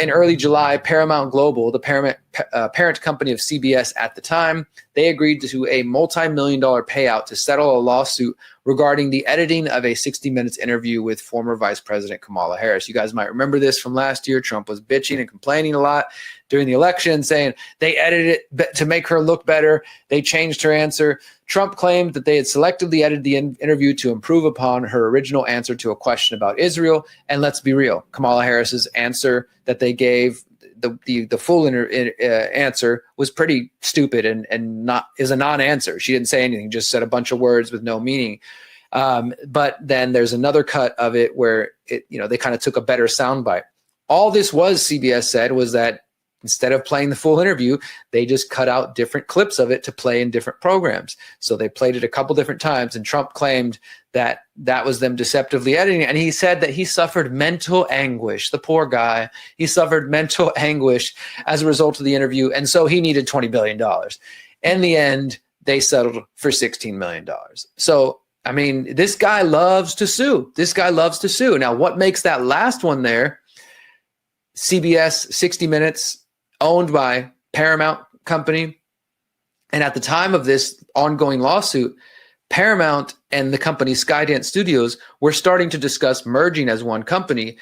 In early July, Paramount Global, the parent company of CBS at the time, they agreed to a multi-million-dollar payout to settle a lawsuit regarding the editing of a 60 Minutes interview with former Vice President Kamala Harris. You guys might remember this from last year. Trump was bitching and complaining a lot during the election, saying they edited it to make her look better. They changed her answer. Trump claimed that they had selectively edited the interview to improve upon her original answer to a question about Israel. And let's be real, Kamala Harris's answer that they gave, the full answer was pretty stupid and not is a non-answer. She didn't say anything, just said a bunch of words with no meaning. But then there's another cut of it where they kind of took a better soundbite. All this was, CBS said, was that Instead of playing the full interview, they just cut out different clips of it to play in different programs. So they played it a couple different times, and Trump claimed that that was them deceptively editing. And he said that he suffered mental anguish. The poor guy, he suffered mental anguish as a result of the interview. And so he needed $20 billion. In the end, they settled for $16 million. So, I mean, this guy loves to sue. This guy loves to sue. Now, what makes that last one there? CBS, 60 Minutes, owned by Paramount Company. And at the time of this ongoing lawsuit, Paramount and the company Skydance Studios were starting to discuss merging as one company.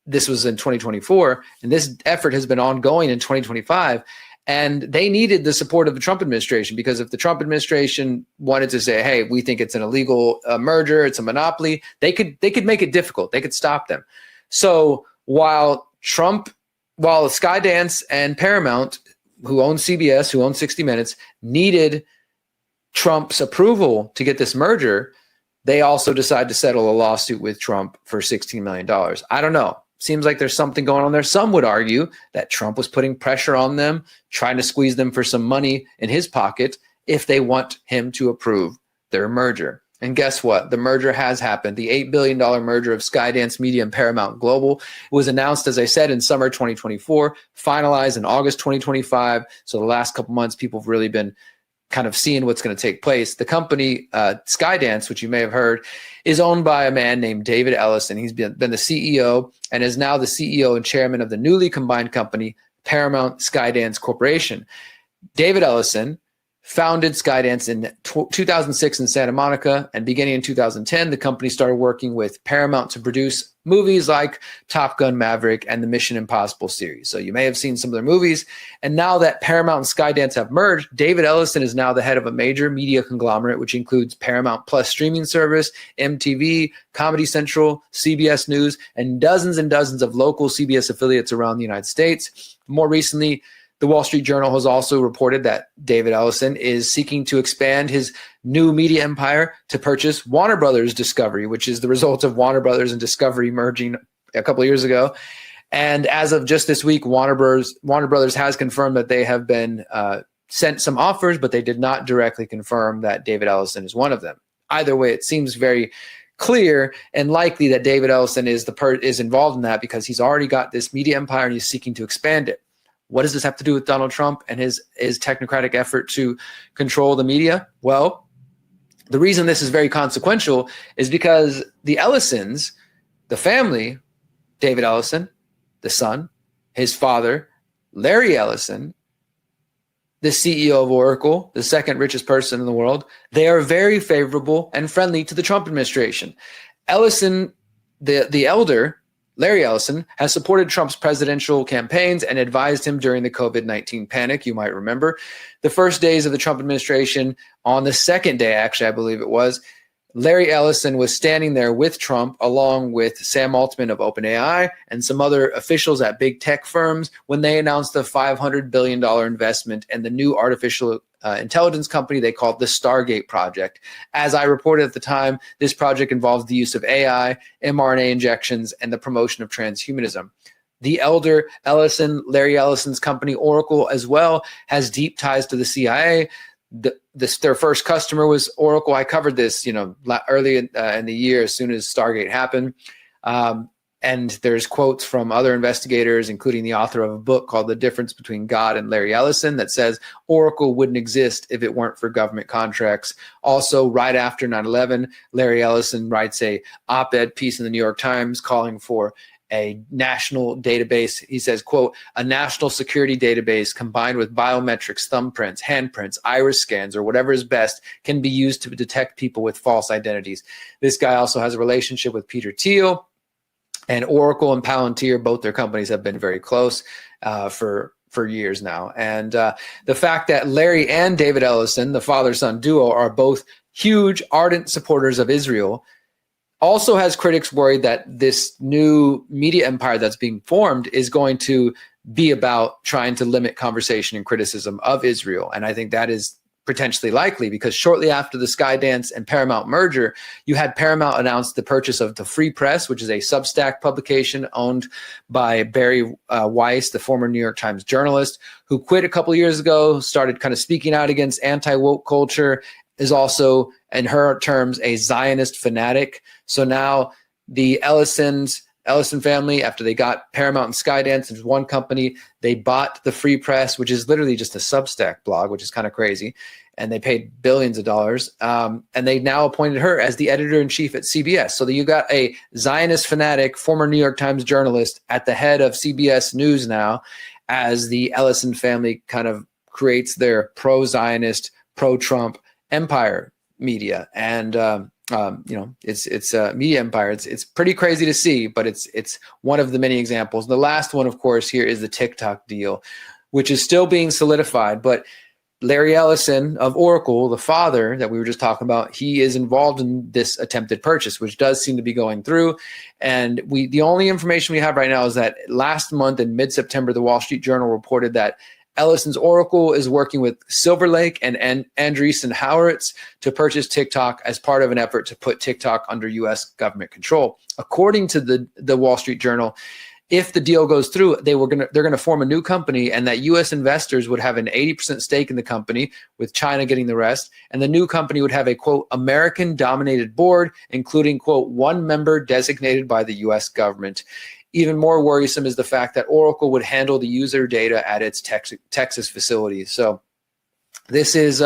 This was in 2024, and this effort has been ongoing in 2025. And they needed the support of the Trump administration, because if the Trump administration wanted to say, hey, we think it's an illegal merger, it's a monopoly, they could make it difficult. They could stop them. So while Skydance and Paramount, who own CBS, who own 60 Minutes, needed Trump's approval to get this merger, they also decided to settle a lawsuit with Trump for $16 million. I don't know. Seems like there's something going on there. Some would argue that Trump was putting pressure on them, trying to squeeze them for some money in his pocket if they want him to approve their merger. And guess what? The merger has happened. The $8 billion merger of Skydance Media and Paramount Global was announced, as I said, in summer 2024, finalized in August 2025. So the last couple months, people have really been kind of seeing what's going to take place. The company, Skydance, which you may have heard, is owned by a man named David Ellison. He's been the CEO and is now the CEO and chairman of the newly combined company, Paramount Skydance Corporation. David Ellison founded Skydance in 2006 in Santa Monica, and beginning in 2010, the company started working with Paramount to produce movies like Top Gun Maverick and the Mission Impossible series. So you may have seen some of their movies. And now that Paramount and Skydance have merged, David Ellison is now the head of a major media conglomerate, which includes Paramount Plus streaming service, MTV, Comedy Central, CBS News, and dozens of local CBS affiliates around the United States. More recently, the Wall Street Journal has also reported that David Ellison is seeking to expand his new media empire to purchase Warner Brothers Discovery, which is the result of Warner Brothers and Discovery merging a couple of years ago. And as of just this week, Warner Brothers has confirmed that they have been sent some offers, but they did not directly confirm that David Ellison is one of them. Either way, it seems very clear and likely that David Ellison is involved in that, because he's already got this media empire and he's seeking to expand it. What does this have to do with Donald Trump and his technocratic effort to control the media? Well, the reason this is very consequential is because the Ellisons, the family, David Ellison, the son, his father, Larry Ellison, the CEO of Oracle, the second richest person in the world, they are very favorable and friendly to the Trump administration. Ellison, the elder, Larry Ellison, has supported Trump's presidential campaigns and advised him during the COVID-19 panic. You might remember the first days of the Trump administration. On the second day, actually, I believe it was, Larry Ellison was standing there with Trump, along with Sam Altman of OpenAI and some other officials at big tech firms, when they announced the $500 billion investment in the new artificial intelligence company they called the Stargate project. As I reported at the time, this project involves the use of AI, mRNA injections, and the promotion of transhumanism. The elder Ellison, Larry Ellison's company, Oracle, as well, has deep ties to the CIA. Their first customer was Oracle. I covered this, early in the year, as soon as Stargate happened. And there's quotes from other investigators, including the author of a book called The Difference Between God and Larry Ellison, that says Oracle wouldn't exist if it weren't for government contracts. Also, right after 9/11, Larry Ellison writes a op-ed piece in the New York Times calling for a national database. He says, quote, a national security database combined with biometrics, thumbprints, handprints, iris scans, or whatever is best can be used to detect people with false identities. This guy also has a relationship with Peter Thiel, and Oracle and Palantir, both their companies have been very close for years now. And the fact that Larry and David Ellison, the father-son duo, are both huge, ardent supporters of Israel, also has critics worried that this new media empire that's being formed is going to be about trying to limit conversation and criticism of Israel. And I think that is potentially likely, because shortly after the Skydance and Paramount merger, you had Paramount announce the purchase of the Free Press, which is a Substack publication owned by Barry Weiss, the former New York Times journalist, who quit a couple of years ago, started kind of speaking out against anti-woke culture, is also, in her terms, a Zionist fanatic. So now the Ellison family, after they got Paramount and Skydance into one company, they bought the Free Press, which is literally just a Substack blog, which is kind of crazy. And they paid billions of dollars. And they now appointed her as the editor-in-chief at CBS. So that you got a Zionist fanatic, former New York Times journalist at the head of CBS News now, as the Ellison family kind of creates their pro-Zionist, pro-Trump empire media. And it's a media empire. It's pretty crazy to see, but it's one of the many examples. The last one, of course, here is the TikTok deal, which is still being solidified. But Larry Ellison of Oracle, the father that we were just talking about, he is involved in this attempted purchase, which does seem to be going through. And the only information we have right now is that last month in mid-September, the Wall Street Journal reported that Ellison's Oracle is working with Silver Lake and Andreessen Horowitz to purchase TikTok as part of an effort to put TikTok under U.S. government control. According to the Wall Street Journal, if the deal goes through, they're going to form a new company, and that U.S. investors would have an 80% stake in the company, with China getting the rest. And the new company would have a, quote, American-dominated board, including, quote, one member designated by the U.S. government. Even more worrisome is the fact that Oracle would handle the user data at its Texas facilities. So this is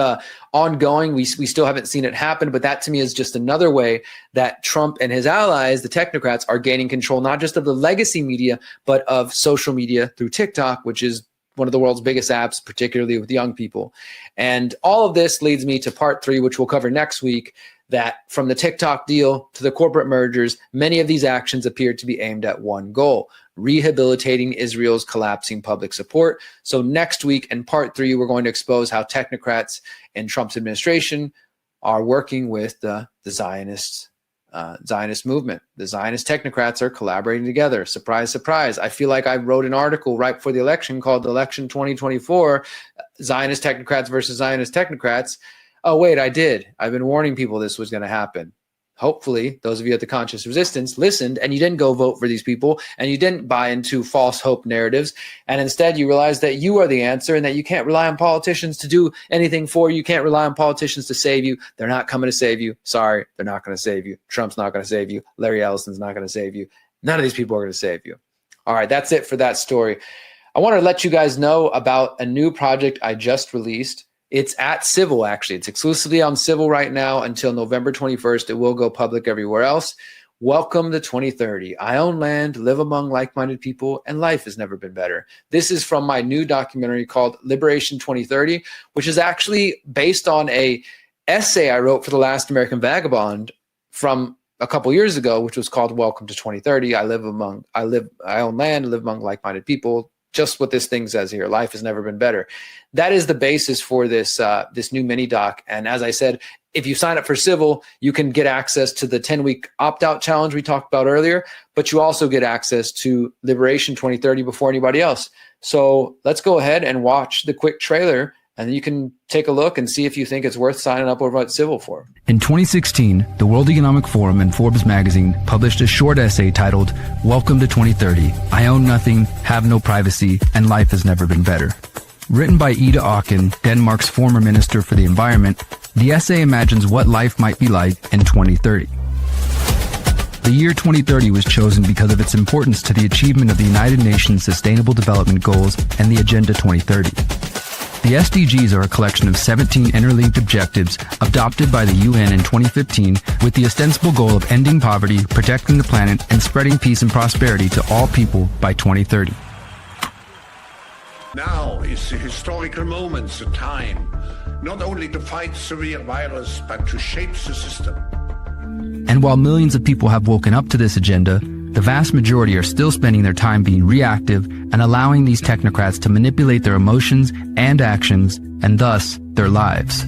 ongoing. We still haven't seen it happen, but that to me is just another way that Trump and his allies, the technocrats, are gaining control, not just of the legacy media, but of social media through TikTok, which is one of the world's biggest apps, particularly with young people. And all of this leads me to part 3, which we'll cover next week, that from the TikTok deal to the corporate mergers, many of these actions appear to be aimed at one goal: rehabilitating Israel's collapsing public support. So next week in part 3, we're going to expose how technocrats in Trump's administration are working with the Zionist movement. The Zionist technocrats are collaborating together. Surprise, surprise. I feel like I wrote an article right before the election called Election 2024, Zionist technocrats versus Zionist technocrats. Oh, wait, I did. I've been warning people this was going to happen. Hopefully, those of you at the Conscious Resistance listened, and you didn't go vote for these people, and you didn't buy into false hope narratives, and instead you realized that you are the answer and that you can't rely on politicians to do anything for you. You can't rely on politicians to save you. They're not coming to save you. Sorry, they're not going to save you. Trump's not going to save you. Larry Ellison's not going to save you. None of these people are going to save you. All right, that's it for that story. I want to let you guys know about a new project I just released. It's at Civil, actually. It's exclusively on Civil right now until November 21st. It will go public everywhere else. Welcome to 2030. I own land, live among like-minded people, and life has never been better. This is from my new documentary called Liberation 2030, which is actually based on a essay I wrote for The Last American Vagabond from a couple years ago, which was called Welcome to 2030. I own land, live among like-minded people. Just what this thing says here: life has never been better. That is the basis for this new mini doc. And as I said, if you sign up for Civil, you can get access to the 10-week opt-out challenge we talked about earlier, but you also get access to Liberation 2030 before anybody else. So let's go ahead and watch the quick trailer, and then you can take a look and see if you think it's worth signing up over at Civil for. In 2016, the World Economic Forum and Forbes magazine published a short essay titled, Welcome to 2030. I own nothing, have no privacy, and life has never been better. Written by Ida Auken, Denmark's former Minister for the Environment, the essay imagines what life might be like in 2030. The year 2030 was chosen because of its importance to the achievement of the United Nations Sustainable Development Goals and the Agenda 2030. The SDGs are a collection of 17 interlinked objectives adopted by the UN in 2015 with the ostensible goal of ending poverty, protecting the planet, and spreading peace and prosperity to all people by 2030. Now is the historical moment, the time, not only to fight the real virus, but to shape the system. And while millions of people have woken up to this agenda, the vast majority are still spending their time being reactive and allowing these technocrats to manipulate their emotions and actions, and thus their lives.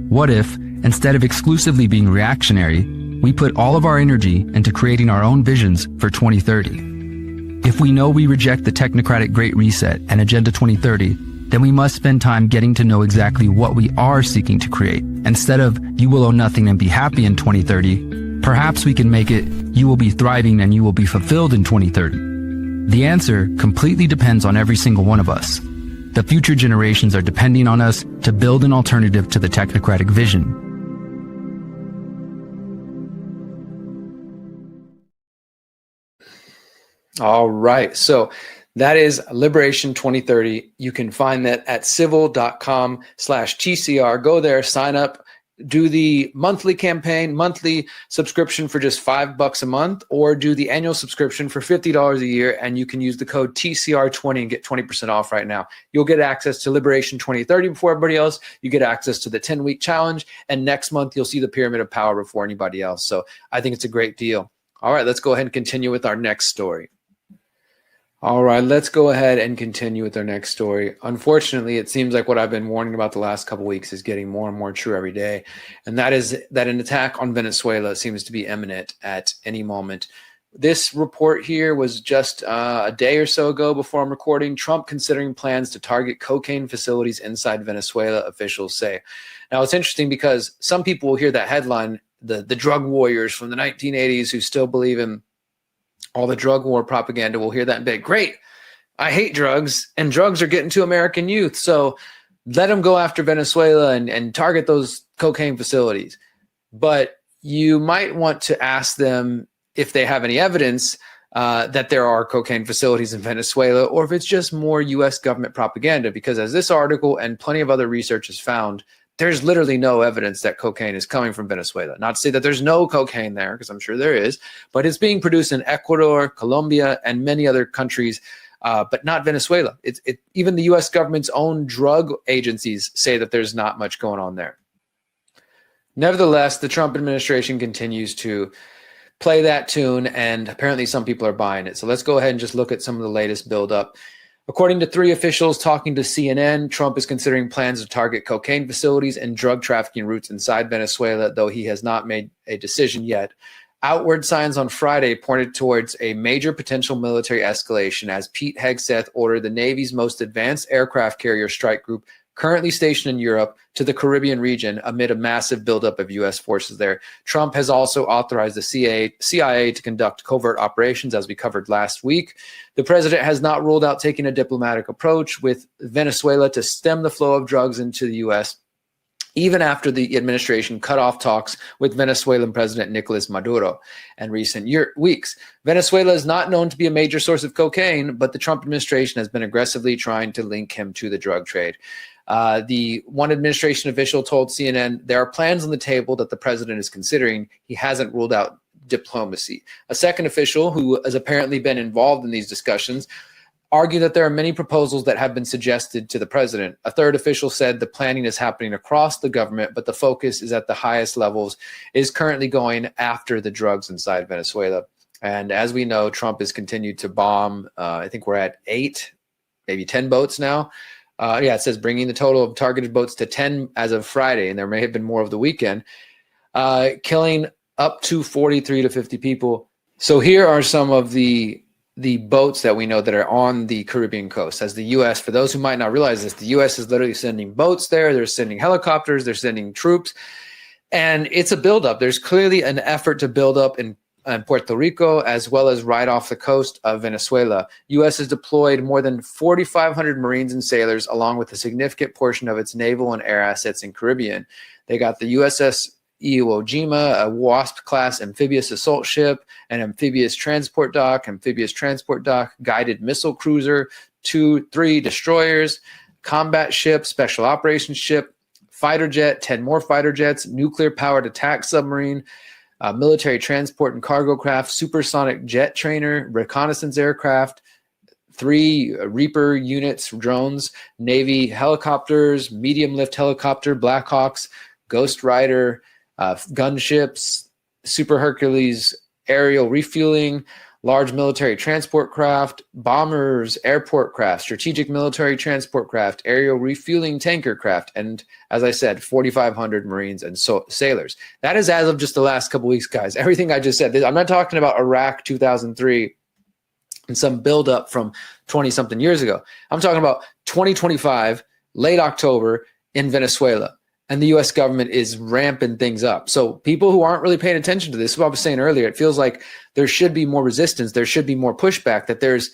What if, instead of exclusively being reactionary, we put all of our energy into creating our own visions for 2030? If we know we reject the technocratic Great Reset and Agenda 2030, then we must spend time getting to know exactly what we are seeking to create. Instead of "you will own nothing and be happy in 2030, perhaps we can make it "you will be thriving and you will be fulfilled in 2030. The answer completely depends on every single one of us. The future generations are depending on us to build an alternative to the technocratic vision. All right. So that is Liberation 2030. You can find that at civil.com/TCR. Go there, sign up, do the monthly campaign, monthly subscription for just $5 a month, or do the annual subscription for $50 a year. And you can use the code TCR20 and get 20% off right now. You'll get access to Liberation 2030 before everybody else. You get access to the 10-week challenge. And next month, you'll see the Pyramid of Power before anybody else. So I think it's a great deal. All right, let's go ahead and continue with our next story. All right, let's go ahead and continue with our next story. Unfortunately, it seems like what I've been warning about the last couple of weeks is getting more and more true every day. And that is that an attack on Venezuela seems to be imminent at any moment. This report here was just a day or so ago before I'm recording. Trump considering plans to target cocaine facilities inside Venezuela, officials say. Now, it's interesting because some people will hear that headline, the drug warriors from the 1980s who still believe in all the drug war propaganda, will hear that and be like, great, I hate drugs, and drugs are getting to American youth, so let them go after Venezuela and target those cocaine facilities. But you might want to ask them if they have any evidence that there are cocaine facilities in Venezuela, or if it's just more U.S. government propaganda, because as this article and plenty of other research has found, there's literally no evidence that cocaine is coming from Venezuela. Not to say that there's no cocaine there, because I'm sure there is, but it's being produced in Ecuador, Colombia, and many other countries, but not Venezuela. Even the U.S. government's own drug agencies say that there's not much going on there. Nevertheless, the Trump administration continues to play that tune, and apparently some people are buying it. So let's go ahead and just look at some of the latest buildup. According to 3 officials talking to CNN, Trump is considering plans to target cocaine facilities and drug trafficking routes inside Venezuela, though he has not made a decision yet. Outward signs on Friday pointed towards a major potential military escalation as Pete Hegseth ordered the Navy's most advanced aircraft carrier strike group currently stationed in Europe to the Caribbean region amid a massive buildup of U.S. forces there. Trump has also authorized the CIA to conduct covert operations, as we covered last week. The president has not ruled out taking a diplomatic approach with Venezuela to stem the flow of drugs into the U.S., even after the administration cut off talks with Venezuelan President Nicolas Maduro in recent weeks. Venezuela is not known to be a major source of cocaine, but the Trump administration has been aggressively trying to link him to the drug trade. The one administration official told CNN there are plans on the table that the president is considering. He hasn't ruled out diplomacy. A second official who has apparently been involved in these discussions argued that there are many proposals that have been suggested to the president. A third official said the planning is happening across the government, but the focus is at the highest levels, is currently going after the drugs inside Venezuela. And as we know, Trump has continued to bomb. I think we're at 8, maybe 10 boats now. It says bringing the total of targeted boats to 10 as of Friday, and there may have been more of the weekend, killing up to 43 to 50 people. So here are some of the boats that we know that are on the Caribbean coast. As the U.S., for those who might not realize this, the U.S. is literally sending boats there. They're sending helicopters. They're sending troops. And it's a buildup. There's clearly an effort to build up in Puerto Rico, as well as right off the coast of Venezuela. U.S. has deployed more than 4,500 Marines and sailors, along with a significant portion of its naval and air assets in Caribbean. They got the USS Iwo Jima, a WASP-class amphibious assault ship, an amphibious transport dock, guided missile cruiser, 3 destroyers, combat ship, special operations ship, fighter jet, 10 more fighter jets, nuclear-powered attack submarine, military transport and cargo craft, supersonic jet trainer, reconnaissance aircraft, 3 Reaper units, drones, Navy helicopters, medium-lift helicopter, Blackhawks, Ghost Rider, gunships, Super Hercules aerial refueling, large military transport craft, bombers, airport craft, strategic military transport craft, aerial refueling tanker craft, and as I said, 4,500 Marines and sailors. That is as of just the last couple weeks, guys. Everything I just said. I'm not talking about Iraq 2003 and some buildup from 20-something years ago. I'm talking about 2025, late October in Venezuela. And the U.S. government is ramping things up. So people who aren't really paying attention to this, what I was saying earlier, it feels like there should be more resistance. There should be more pushback, that there's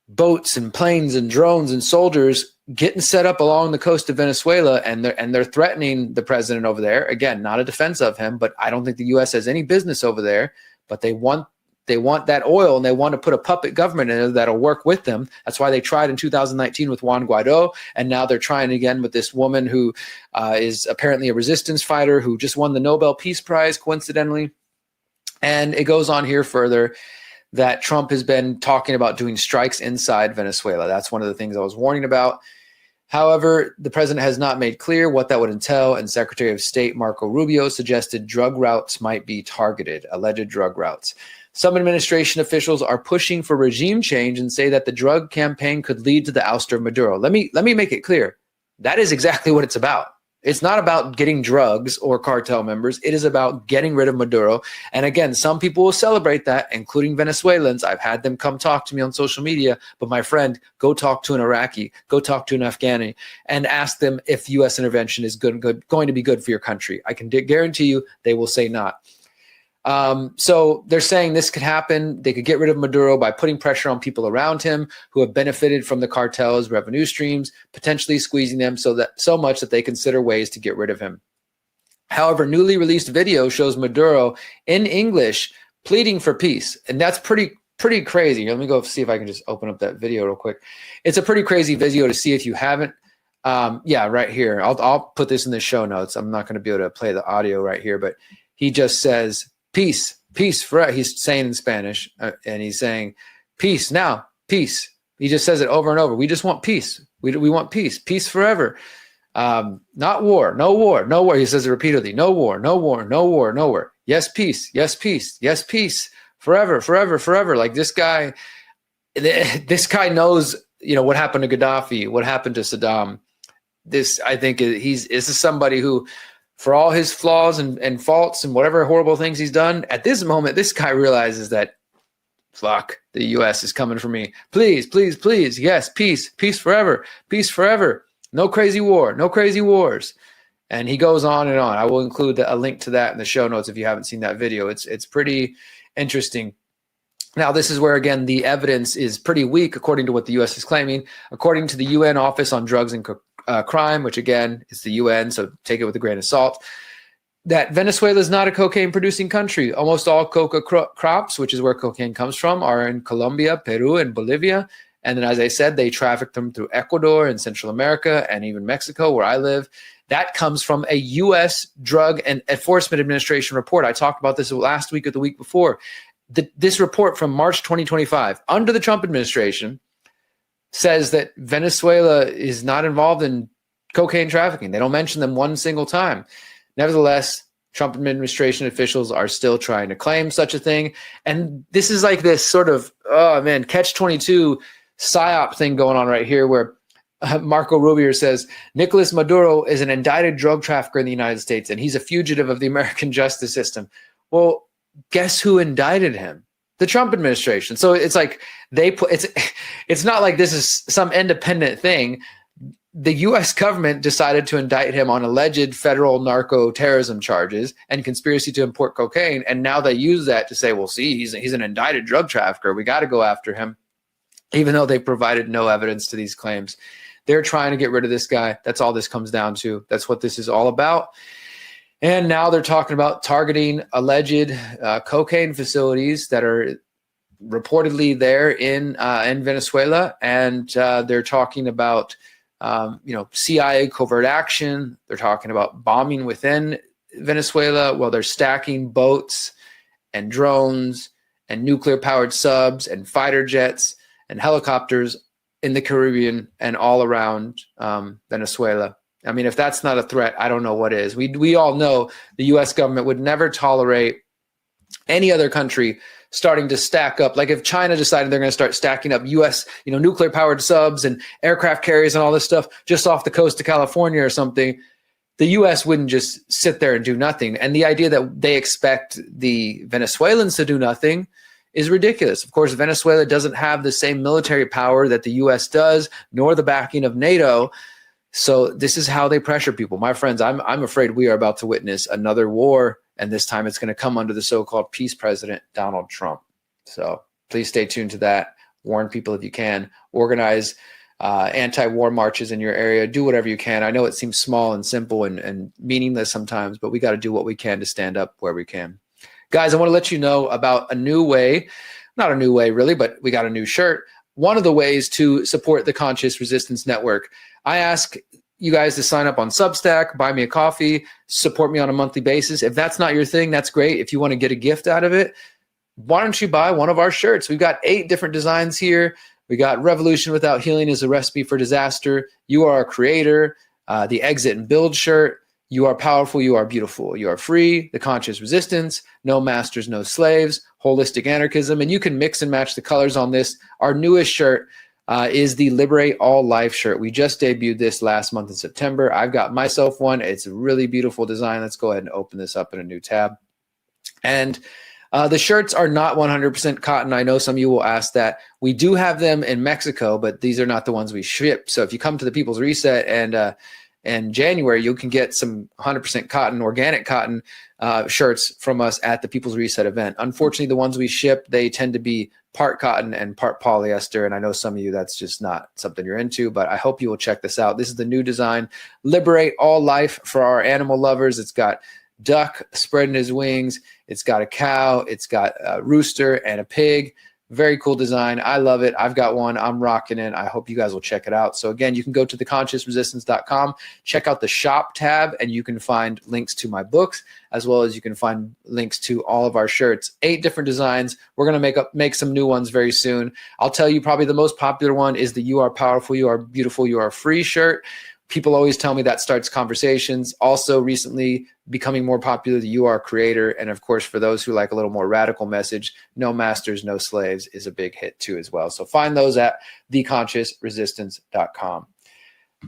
boats and planes and drones and soldiers getting set up along the coast of Venezuela, and they're threatening the president over there. Again, not a defense of him, but I don't think the U.S. has any business over there. But they want that oil, and they want to put a puppet government in it that'll work with them. That's why they tried in 2019 with Juan Guaido, and now they're trying again with this woman who is apparently a resistance fighter who just won the Nobel Peace Prize, coincidentally. And it goes on here further that Trump has been talking about doing strikes inside Venezuela. That's one of the things I was warning about. However, the president has not made clear what that would entail, and Secretary of State Marco Rubio suggested drug routes might be targeted, alleged drug routes. Some administration officials are pushing for regime change and say that the drug campaign could lead to the ouster of Maduro. Let me make it clear. That is exactly what it's about. It's not about getting drugs or cartel members. It is about getting rid of Maduro. And again, some people will celebrate that, including Venezuelans. I've had them come talk to me on social media. But my friend, go talk to an Iraqi, go talk to an Afghani, and ask them if U.S. intervention is going to be good for your country. I can guarantee you they will say not. So they're saying this could happen. They could get rid of Maduro by putting pressure on people around him who have benefited from the cartel's revenue streams, potentially squeezing them so much that they consider ways to get rid of him. However, newly released video shows Maduro in English pleading for peace. And that's pretty crazy. Let me go see if I can just open up that video real quick. It's a pretty crazy video to see if you haven't. Yeah, right here. I'll put this in the show notes. I'm not going to be able to play the audio right here, but he just says, peace, peace forever. He's saying in Spanish, and he's saying, peace now, peace. He just says it over and over. We just want peace. We want peace, peace forever. Not war, no war, no war. He says it repeatedly. No war, no war, no war, no war. Yes, peace, yes, peace, yes, peace, forever, forever, forever. Like this guy knows, what happened to Gaddafi, what happened to Saddam. I think this is somebody who, for all his flaws and faults and whatever horrible things he's done, at this moment, this guy realizes that, fuck, the U.S. is coming for me. Please, please, please. Yes, peace, peace forever, peace forever. No crazy war, no crazy wars. And he goes on and on. I will include a link to that in the show notes if you haven't seen that video. It's pretty interesting. Now, this is where, again, the evidence is pretty weak, according to what the U.S. is claiming. According to the UN Office on Drugs and Crime, which again is the UN, so take it with a grain of salt, that Venezuela is not a cocaine-producing country. Almost all coca crops, which is where cocaine comes from, are in Colombia, Peru, and Bolivia. And then, as I said, they traffic them through Ecuador and Central America and even Mexico, where I live. That comes from a U.S. Drug and Enforcement Administration report. I talked about this last week or the week before. This report from March 2025, under the Trump administration, says that Venezuela is not involved in cocaine trafficking. They don't mention them one single time. Nevertheless, Trump administration officials are still trying to claim such a thing. And this is like this sort of, catch-22 psyop thing going on right here, where Marco Rubio says, Nicolas Maduro is an indicted drug trafficker in the United States, and he's a fugitive of the American justice system. Well, guess who indicted him? The Trump administration. So it's like it's not like this is some independent thing. The U.S. government decided to indict him on alleged federal narco terrorism charges and conspiracy to import cocaine. And now they use that to say, well, see, he's an indicted drug trafficker. We got to go after him, even though they provided no evidence to these claims. They're trying to get rid of this guy. That's all this comes down to. That's what this is all about. And now they're talking about targeting alleged cocaine facilities that are reportedly there in Venezuela. And they're talking about, CIA covert action. They're talking about bombing within Venezuela while they're stacking boats and drones and nuclear-powered subs and fighter jets and helicopters in the Caribbean and all around Venezuela. I mean, if that's not a threat, I don't know what is. We all know the U.S. government would never tolerate any other country starting to stack up. Like if China decided they're going to start stacking up U.S. nuclear-powered subs and aircraft carriers and all this stuff just off the coast of California or something, the U.S. wouldn't just sit there and do nothing. And the idea that they expect the Venezuelans to do nothing is ridiculous. Of course, Venezuela doesn't have the same military power that the U.S. does, nor the backing of NATO. So this is how they pressure people. My friends, I'm afraid we are about to witness another war, and this time it's going to come under the so-called peace president, Donald Trump. So please stay tuned to that. Warn people if you can. Organize anti-war marches in your area. Do whatever you can. I know it seems small and simple and meaningless sometimes, but we got to do what we can to stand up where we can. Guys, I want to let you know about a new way, not a new way really, but we got a new shirt. One of the ways to support the Conscious Resistance Network. I ask you guys to sign up on Substack, buy me a coffee, support me on a monthly basis. If that's not your thing, that's great. If you want to get a gift out of it, why don't you buy one of our shirts? We've got 8 different designs here. We got Revolution Without Healing is a recipe for disaster. You are a creator. The Exit and Build shirt. You are powerful. You are beautiful. You are free. The Conscious Resistance. No masters, no slaves. Holistic anarchism. And you can mix and match the colors on this. Our newest shirt is the Liberate All Life shirt. We just debuted this last month in September. I've got myself one. It's a really beautiful design. Let's go ahead and open this up in a new tab. And the shirts are not 100% cotton. I know some of you will ask that. We do have them in Mexico, but these are not the ones we ship. So if you come to the People's Reset and in January, you can get some 100% cotton, organic cotton shirts from us at the People's Reset event. Unfortunately, the ones we ship, they tend to be part cotton and part polyester. And I know some of you, that's just not something you're into, but I hope you will check this out. This is the new design, Liberate All Life for our animal lovers. It's got duck spreading his wings. It's got a cow. It's got a rooster and a pig. Very cool design. I love it. I've got one. I'm rocking it. I hope you guys will check it out. So again, you can go to theconsciousresistance.com, check out the shop tab, and you can find links to my books, as well as you can find links to all of our shirts. 8 different designs. We're going to make some new ones very soon. I'll tell you probably the most popular one is the You Are Powerful, You Are Beautiful, You Are Free shirt. People always tell me that starts conversations. Also recently becoming more popular, the You Are Creator. And of course, for those who like a little more radical message, No Masters, No Slaves is a big hit too as well. So find those at theconsciousresistance.com.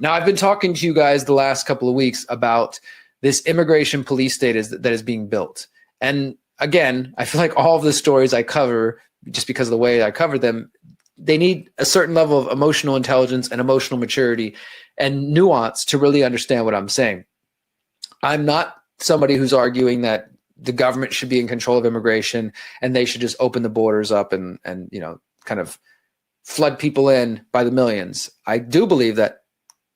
Now, I've been talking to you guys the last couple of weeks about this immigration police state that is being built. And again, I feel like all of the stories I cover, just because of the way I cover them, they need a certain level of emotional intelligence and emotional maturity and nuance to really understand what I'm saying. I'm not somebody who's arguing that the government should be in control of immigration and they should just open the borders up and you know, kind of flood people in by the millions. I do believe that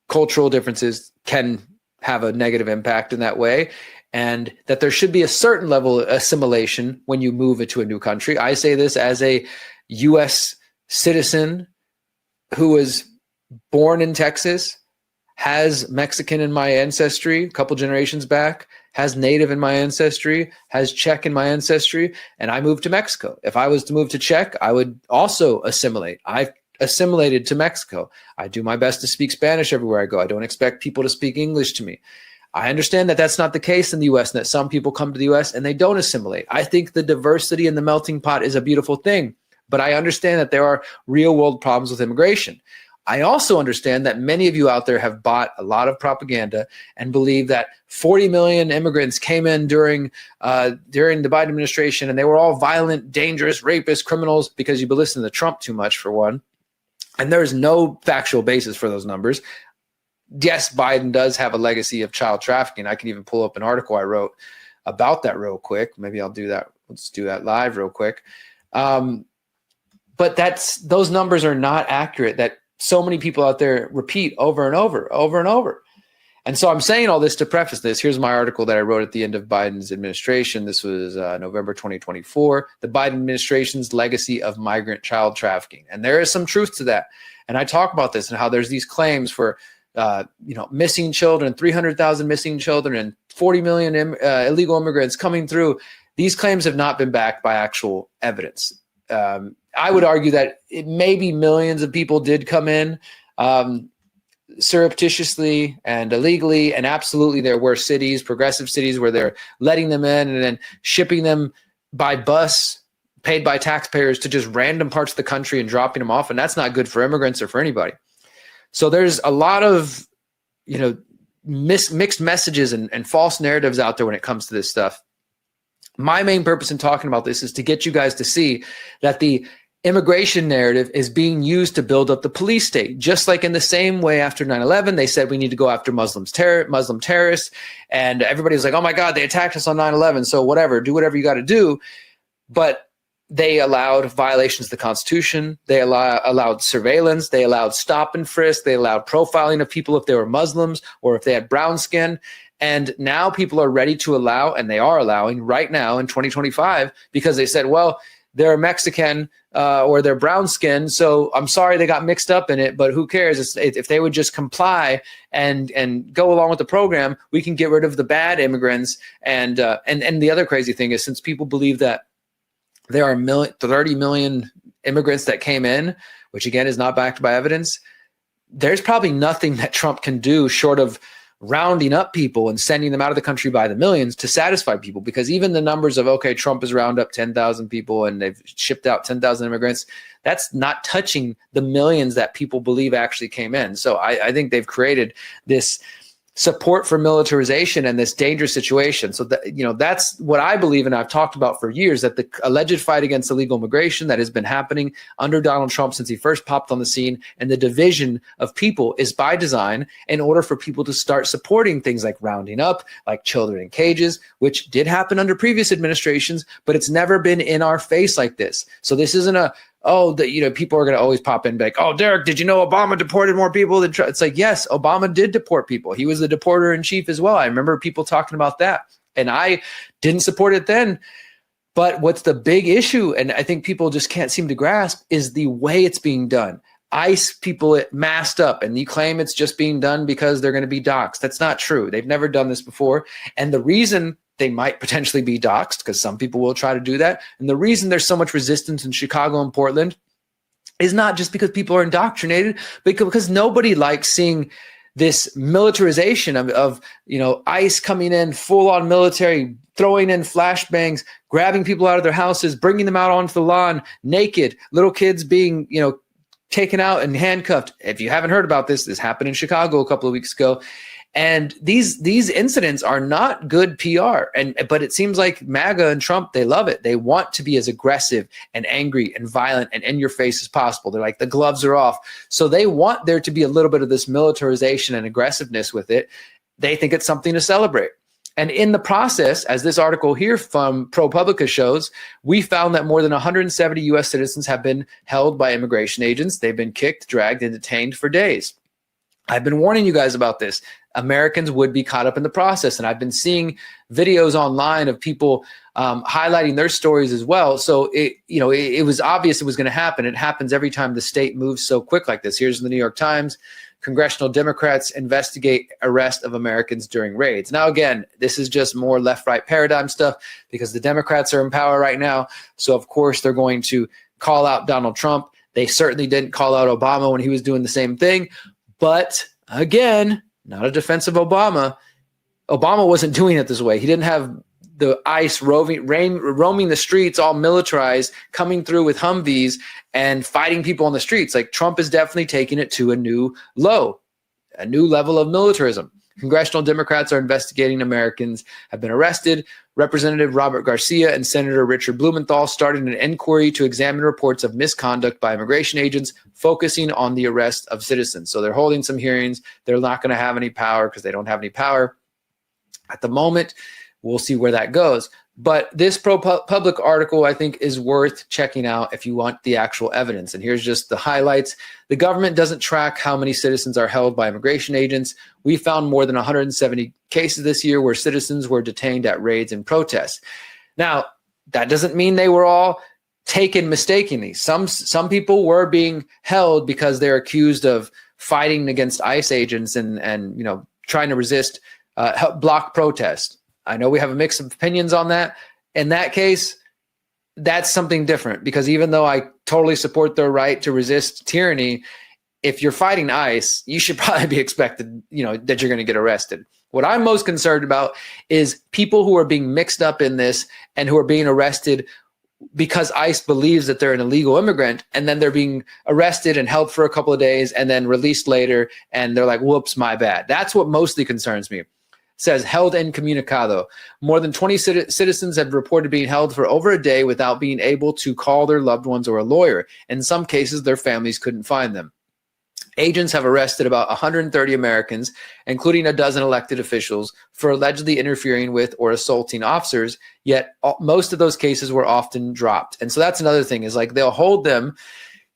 cultural differences can have a negative impact in that way, and that there should be a certain level of assimilation when you move into a new country. I say this as a U.S. citizen who was born in Texas, has Mexican in my ancestry a couple generations back, has Native in my ancestry, has Czech in my ancestry, and I moved to Mexico. If I was to move to Czech, I would also assimilate. I've assimilated to Mexico. I do my best to speak Spanish everywhere I go. I don't expect people to speak English to me. I understand that that's not the case in the U.S. and that some people come to the U.S. and they don't assimilate. I think the diversity in the melting pot is a beautiful thing, but I understand that there are real world problems with immigration. I also understand that many of you out there have bought a lot of propaganda and believe that 40 million immigrants came in during the Biden administration and they were all violent, dangerous, rapists, criminals, because you've been listening to Trump too much, for one. And there is no factual basis for those numbers. Yes, Biden does have a legacy of child trafficking. I can even pull up an article I wrote about that real quick. Maybe I'll do that. Let's do that live real quick. But those numbers are not accurate. That so many people out there repeat over and over. And so I'm saying all this to preface this. Here's my article that I wrote at the end of Biden's administration. This was November 2024, the Biden administration's legacy of migrant child trafficking. And there is some truth to that. And I talk about this and how there's these claims for missing children, 300,000 missing children and 40 million illegal immigrants coming through. These claims have not been backed by actual evidence. I would argue that it maybe millions of people did come in surreptitiously and illegally, and absolutely there were cities, progressive cities, where they're letting them in and then shipping them by bus, paid by taxpayers, to just random parts of the country and dropping them off, and that's not good for immigrants or for anybody. So there's a lot of mixed messages and false narratives out there when it comes to this stuff. My main purpose in talking about this is to get you guys to see that the immigration narrative is being used to build up the police state. Just like in the same way after 9/11, they said we need to go after Muslim terrorists. And everybody was like, oh my God, they attacked us on 9/11. So whatever, do whatever you got to do. But they allowed violations of the Constitution. They allowed surveillance. They allowed stop and frisk. They allowed profiling of people if they were Muslims or if they had brown skin. And now people are ready to allow, and they are allowing right now in 2025, because they said, well, they're Mexican or they're brown skin. So I'm sorry they got mixed up in it, but who cares? If they would just comply and go along with the program, we can get rid of the bad immigrants. And the other crazy thing is, since people believe that there are 30 million immigrants that came in, which again is not backed by evidence, there's probably nothing that Trump can do short of rounding up people and sending them out of the country by the millions to satisfy people. Because even the numbers of, okay, Trump has rounded up 10,000 people and they've shipped out 10,000 immigrants, that's not touching the millions that people believe actually came in. So I think they've created this support for militarization and this dangerous situation. So that, that's what I believe, and I've talked about for years, that the alleged fight against illegal immigration that has been happening under Donald Trump since he first popped on the scene, and the division of people, is by design in order for people to start supporting things like rounding up, like children in cages, which did happen under previous administrations, but it's never been in our face like this. So this isn't people are going to always pop in and be like, oh, Derrick, did you know Obama deported more people than Trump? It's like, yes, Obama did deport people. He was the deporter in chief as well. I remember people talking about that, and I didn't support it then. But what's the big issue, and I think people just can't seem to grasp, is the way it's being done. ICE people masked up, and you claim it's just being done because they're going to be doxxed. That's not true. They've never done this before. And the reason they might potentially be doxxed, because some people will try to do that, and the reason there's so much resistance in Chicago and Portland is not just because people are indoctrinated, but because nobody likes seeing this militarization of ICE coming in full on military, throwing in flashbangs, grabbing people out of their houses, bringing them out onto the lawn naked, little kids being taken out and handcuffed. If you haven't heard about this happened in Chicago a couple of weeks ago. And these incidents are not good PR. But it seems like MAGA and Trump, they love it. They want to be as aggressive and angry and violent and in your face as possible. They're like, the gloves are off. So they want there to be a little bit of this militarization and aggressiveness with it. They think it's something to celebrate. And in the process, as this article here from ProPublica shows, we found that more than 170 U.S. citizens have been held by immigration agents. They've been kicked, dragged, and detained for days. I've been warning you guys about this. Americans would be caught up in the process. And I've been seeing videos online of people highlighting their stories as well. So it was obvious it was going to happen. It happens every time the state moves so quick like this. Here's the New York Times. Congressional Democrats investigate arrest of Americans during raids. Now, again, this is just more left-right paradigm stuff because the Democrats are in power right now. So, of course, they're going to call out Donald Trump. They certainly didn't call out Obama when he was doing the same thing. But, again, not a defense of Obama. Obama wasn't doing it this way. He didn't have the ICE roaming the streets, all militarized, coming through with Humvees and fighting people on the streets. Like, Trump is definitely taking it to a new low, a new level of militarism. Congressional Democrats are investigating Americans have been arrested. Representative Robert Garcia and Senator Richard Blumenthal started an inquiry to examine reports of misconduct by immigration agents, focusing on the arrest of citizens. So they're holding some hearings. They're not going to have any power because they don't have any power at the moment. We'll see where that goes. But this ProPublica article, I think, is worth checking out if you want the actual evidence. And here's just the highlights. The government doesn't track how many citizens are held by immigration agents. We found more than 170 cases this year where citizens were detained at raids and protests. Now, that doesn't mean they were all taken mistakenly. Some people were being held because they're accused of fighting against ICE agents and trying to resist block protest. I know we have a mix of opinions on that. In that case, that's something different, because even though I totally support their right to resist tyranny, if you're fighting ICE, you should probably be expected, that you're going to get arrested. What I'm most concerned about is people who are being mixed up in this and who are being arrested because ICE believes that they're an illegal immigrant, and then they're being arrested and held for a couple of days and then released later, and they're like, whoops, my bad. That's what mostly concerns me. says held incommunicado. More than 20 citizens have reported being held for over a day without being able to call their loved ones or a lawyer. In some cases, their families couldn't find them. Agents have arrested about 130 Americans, including a dozen elected officials, for allegedly interfering with or assaulting officers, yet most of those cases were often dropped. And so that's another thing, is like they'll hold them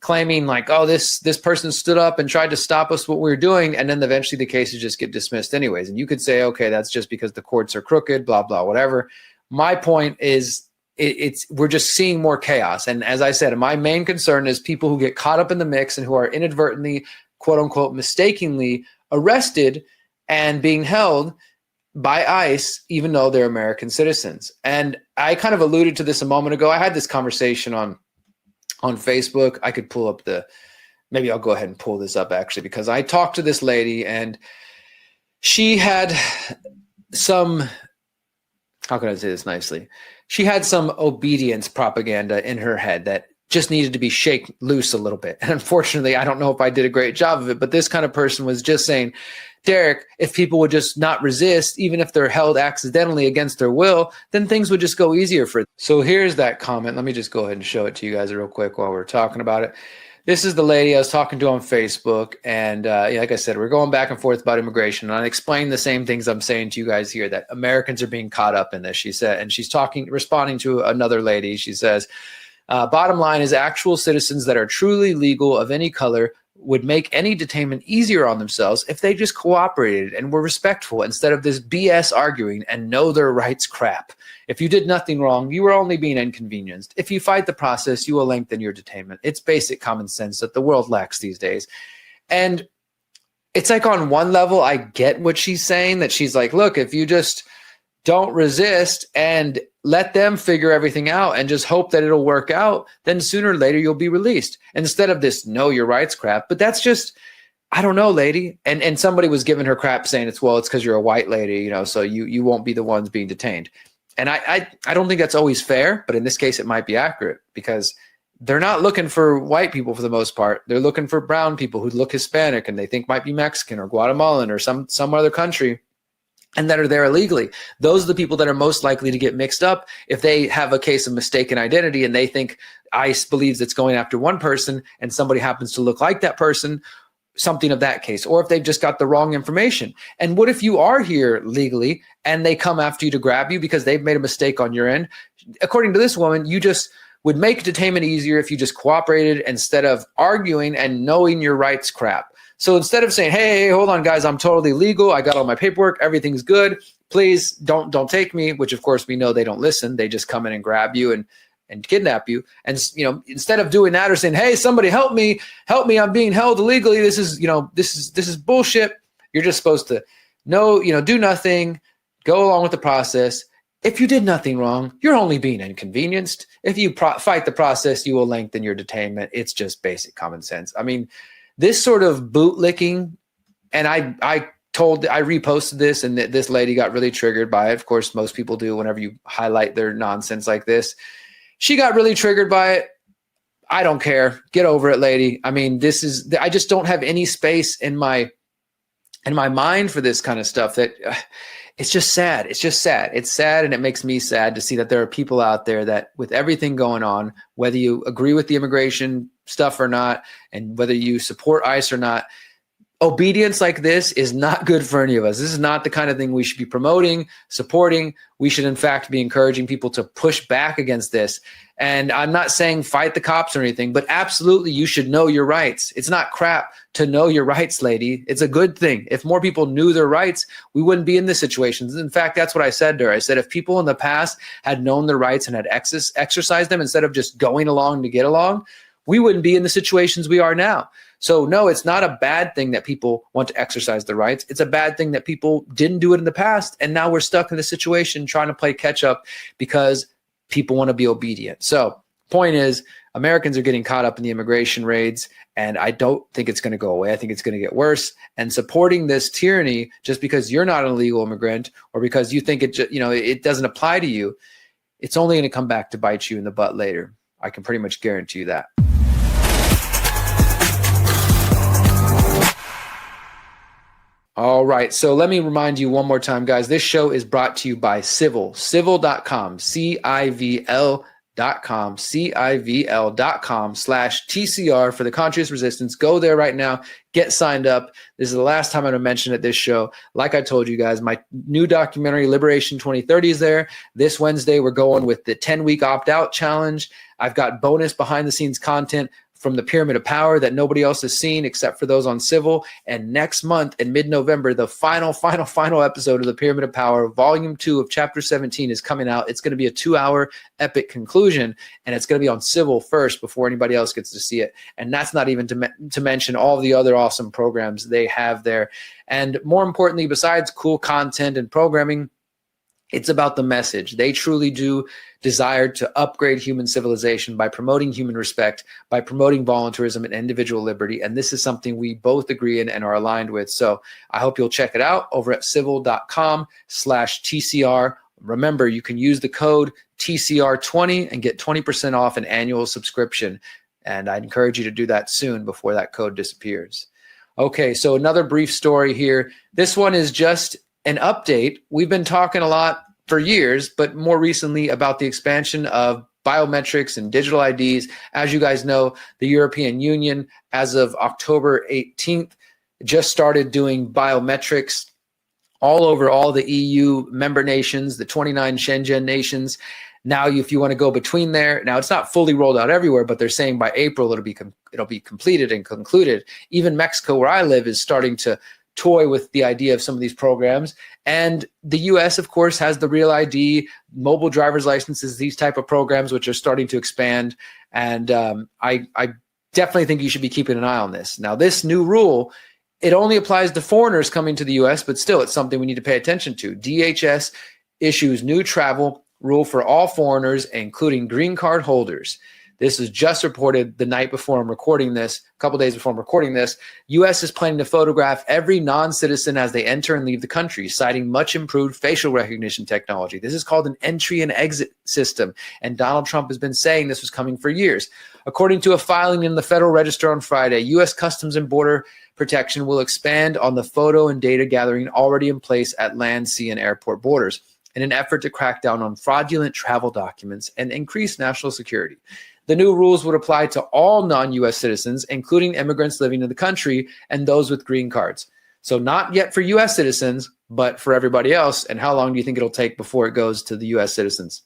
claiming like, oh, this person stood up and tried to stop us what we were doing, and then eventually the cases just get dismissed anyways. And you could say, okay, that's just because the courts are crooked, blah, blah, whatever. My point is we're just seeing more chaos. And as I said, my main concern is people who get caught up in the mix and who are inadvertently, quote unquote, mistakenly arrested and being held by ICE, even though they're American citizens. And I kind of alluded to this a moment ago. I had this conversation on Facebook. I could pull up maybe I'll go ahead and pull this up actually, because I talked to this lady and she had some, how can I say this nicely? She had some obedience propaganda in her head that just needed to be shaken loose a little bit. And unfortunately, I don't know if I did a great job of it, but this kind of person was just saying, Derrick, if people would just not resist, even if they're held accidentally against their will, then things would just go easier for them. So here's that comment. Let me just go ahead and show it to you guys real quick while we're talking about it. This is the lady I was talking to on Facebook. And like I said, we're going back and forth about immigration. And I explained the same things I'm saying to you guys here, that Americans are being caught up in this, she said. And she's responding to another lady. She says, bottom line is actual citizens that are truly legal of any color would make any detainment easier on themselves if they just cooperated and were respectful instead of this BS arguing and know their rights crap. If you did nothing wrong, you were only being inconvenienced. If you fight the process, you will lengthen your detainment. It's basic common sense that the world lacks these days. And it's like on one level, I get what she's saying, that she's like, look, if you just don't resist and let them figure everything out and just hope that it'll work out, then sooner or later you'll be released, instead of this know your rights crap. But that's just, I don't know, lady. And somebody was giving her crap saying it's because you're a white lady, so you won't be the ones being detained. And I don't think that's always fair, but in this case it might be accurate, because they're not looking for white people for the most part. They're looking for brown people who look Hispanic and they think might be Mexican or Guatemalan or some other country, and that are there illegally. Those are the people that are most likely to get mixed up if they have a case of mistaken identity and they think ICE believes it's going after one person and somebody happens to look like that person, something of that case, or if they've just got the wrong information. And what if you are here legally and they come after you to grab you because they've made a mistake on your end? According to this woman, you just would make detainment easier if you just cooperated instead of arguing and knowing your rights crap. So instead of saying, hey, hold on, guys, I'm totally legal, I got all my paperwork, everything's good, please don't take me, which of course we know they don't listen. They just come in and grab you and kidnap you. And instead of doing that or saying, hey, somebody help me, I'm being held illegally, this is bullshit. You're just supposed to do nothing, go along with the process. If you did nothing wrong, you're only being inconvenienced. If you fight the process, you will lengthen your detainment. It's just basic common sense. I mean, this sort of bootlicking, and I reposted this, and this lady got really triggered by it. Of course, most people do whenever you highlight their nonsense like this. She got really triggered by it. I don't care. Get over it, lady. I mean, I just don't have any space in my mind for this kind of stuff. That it's just sad. It's just sad. It's sad, and it makes me sad to see that there are people out there that, with everything going on, whether you agree with the immigration stuff or not, and whether you support ICE or not, obedience like this is not good for any of us. This is not the kind of thing we should be promoting, supporting. We should, in fact, be encouraging people to push back against this. And I'm not saying fight the cops or anything, but absolutely you should know your rights. It's not crap to know your rights, lady. It's a good thing. If more people knew their rights, we wouldn't be in this situation. In fact, that's what I said to her. I said, if people in the past had known their rights and had exercised them instead of just going along to get along, we wouldn't be in the situations we are now. So no, it's not a bad thing that people want to exercise their rights. It's a bad thing that people didn't do it in the past, and now we're stuck in the situation trying to play catch up because people want to be obedient. So point is, Americans are getting caught up in the immigration raids, and I don't think it's going to go away. I think it's going to get worse. And supporting this tyranny just because you're not an illegal immigrant or because you think it doesn't apply to you, it's only going to come back to bite you in the butt later. I can pretty much guarantee you that. All right. So let me remind you one more time, guys. This show is brought to you by Civil, civil.com, civl.com, civl.com/TCR for the Conscious Resistance. Go there right now. Get signed up. This is the last time I'm going to mention at this show. Like I told you guys, my new documentary, Liberation 2030, is there. This Wednesday, we're going with the 10-week opt-out challenge. I've got bonus behind-the-scenes content from the Pyramid of Power that nobody else has seen except for those on Civil. And next month in mid-November, the final episode of the Pyramid of Power, Volume 2 of Chapter 17 is coming out. It's going to be a 2-hour epic conclusion, and it's going to be on Civil first before anybody else gets to see it. And that's not even to mention all the other awesome programs they have there. And more importantly, besides cool content and programming, it's about the message. They truly do desire to upgrade human civilization by promoting human respect, by promoting voluntarism and individual liberty. And this is something we both agree in and are aligned with. So I hope you'll check it out over at civil.com/TCR. Remember, you can use the code TCR20 and get 20% off an annual subscription. And I encourage you to do that soon before that code disappears. Okay, so another brief story here. This one is just an update. We've been talking a lot for years, but more recently about the expansion of biometrics and digital IDs. As you guys know, the European Union, as of October 18th, just started doing biometrics all over all the EU member nations, the 29 Schengen nations. Now, if you want to go between there, now it's not fully rolled out everywhere, but they're saying by April it'll be completed and concluded. Even Mexico, where I live, is starting to toy with the idea of some of these programs. And the US, of course, has the Real ID, mobile driver's licenses, these type of programs, which are starting to expand. And I definitely think you should be keeping an eye on this. Now, this new rule, it only applies to foreigners coming to the US, but still it's something we need to pay attention to. DHS issues new travel rule for all foreigners, including green card holders. This is just reported the night before I'm recording this, a couple days before I'm recording this. U.S. is planning to photograph every non-citizen as they enter and leave the country, citing much improved facial recognition technology. This is called an entry and exit system, and Donald Trump has been saying this was coming for years. According to a filing in the Federal Register on Friday, U.S. Customs and Border Protection will expand on the photo and data gathering already in place at land, sea, and airport borders in an effort to crack down on fraudulent travel documents and increase national security. The new rules would apply to all non-U.S. citizens, including immigrants living in the country and those with green cards. So not yet for U.S. citizens, but for everybody else. And how long do you think it'll take before it goes to the U.S. citizens?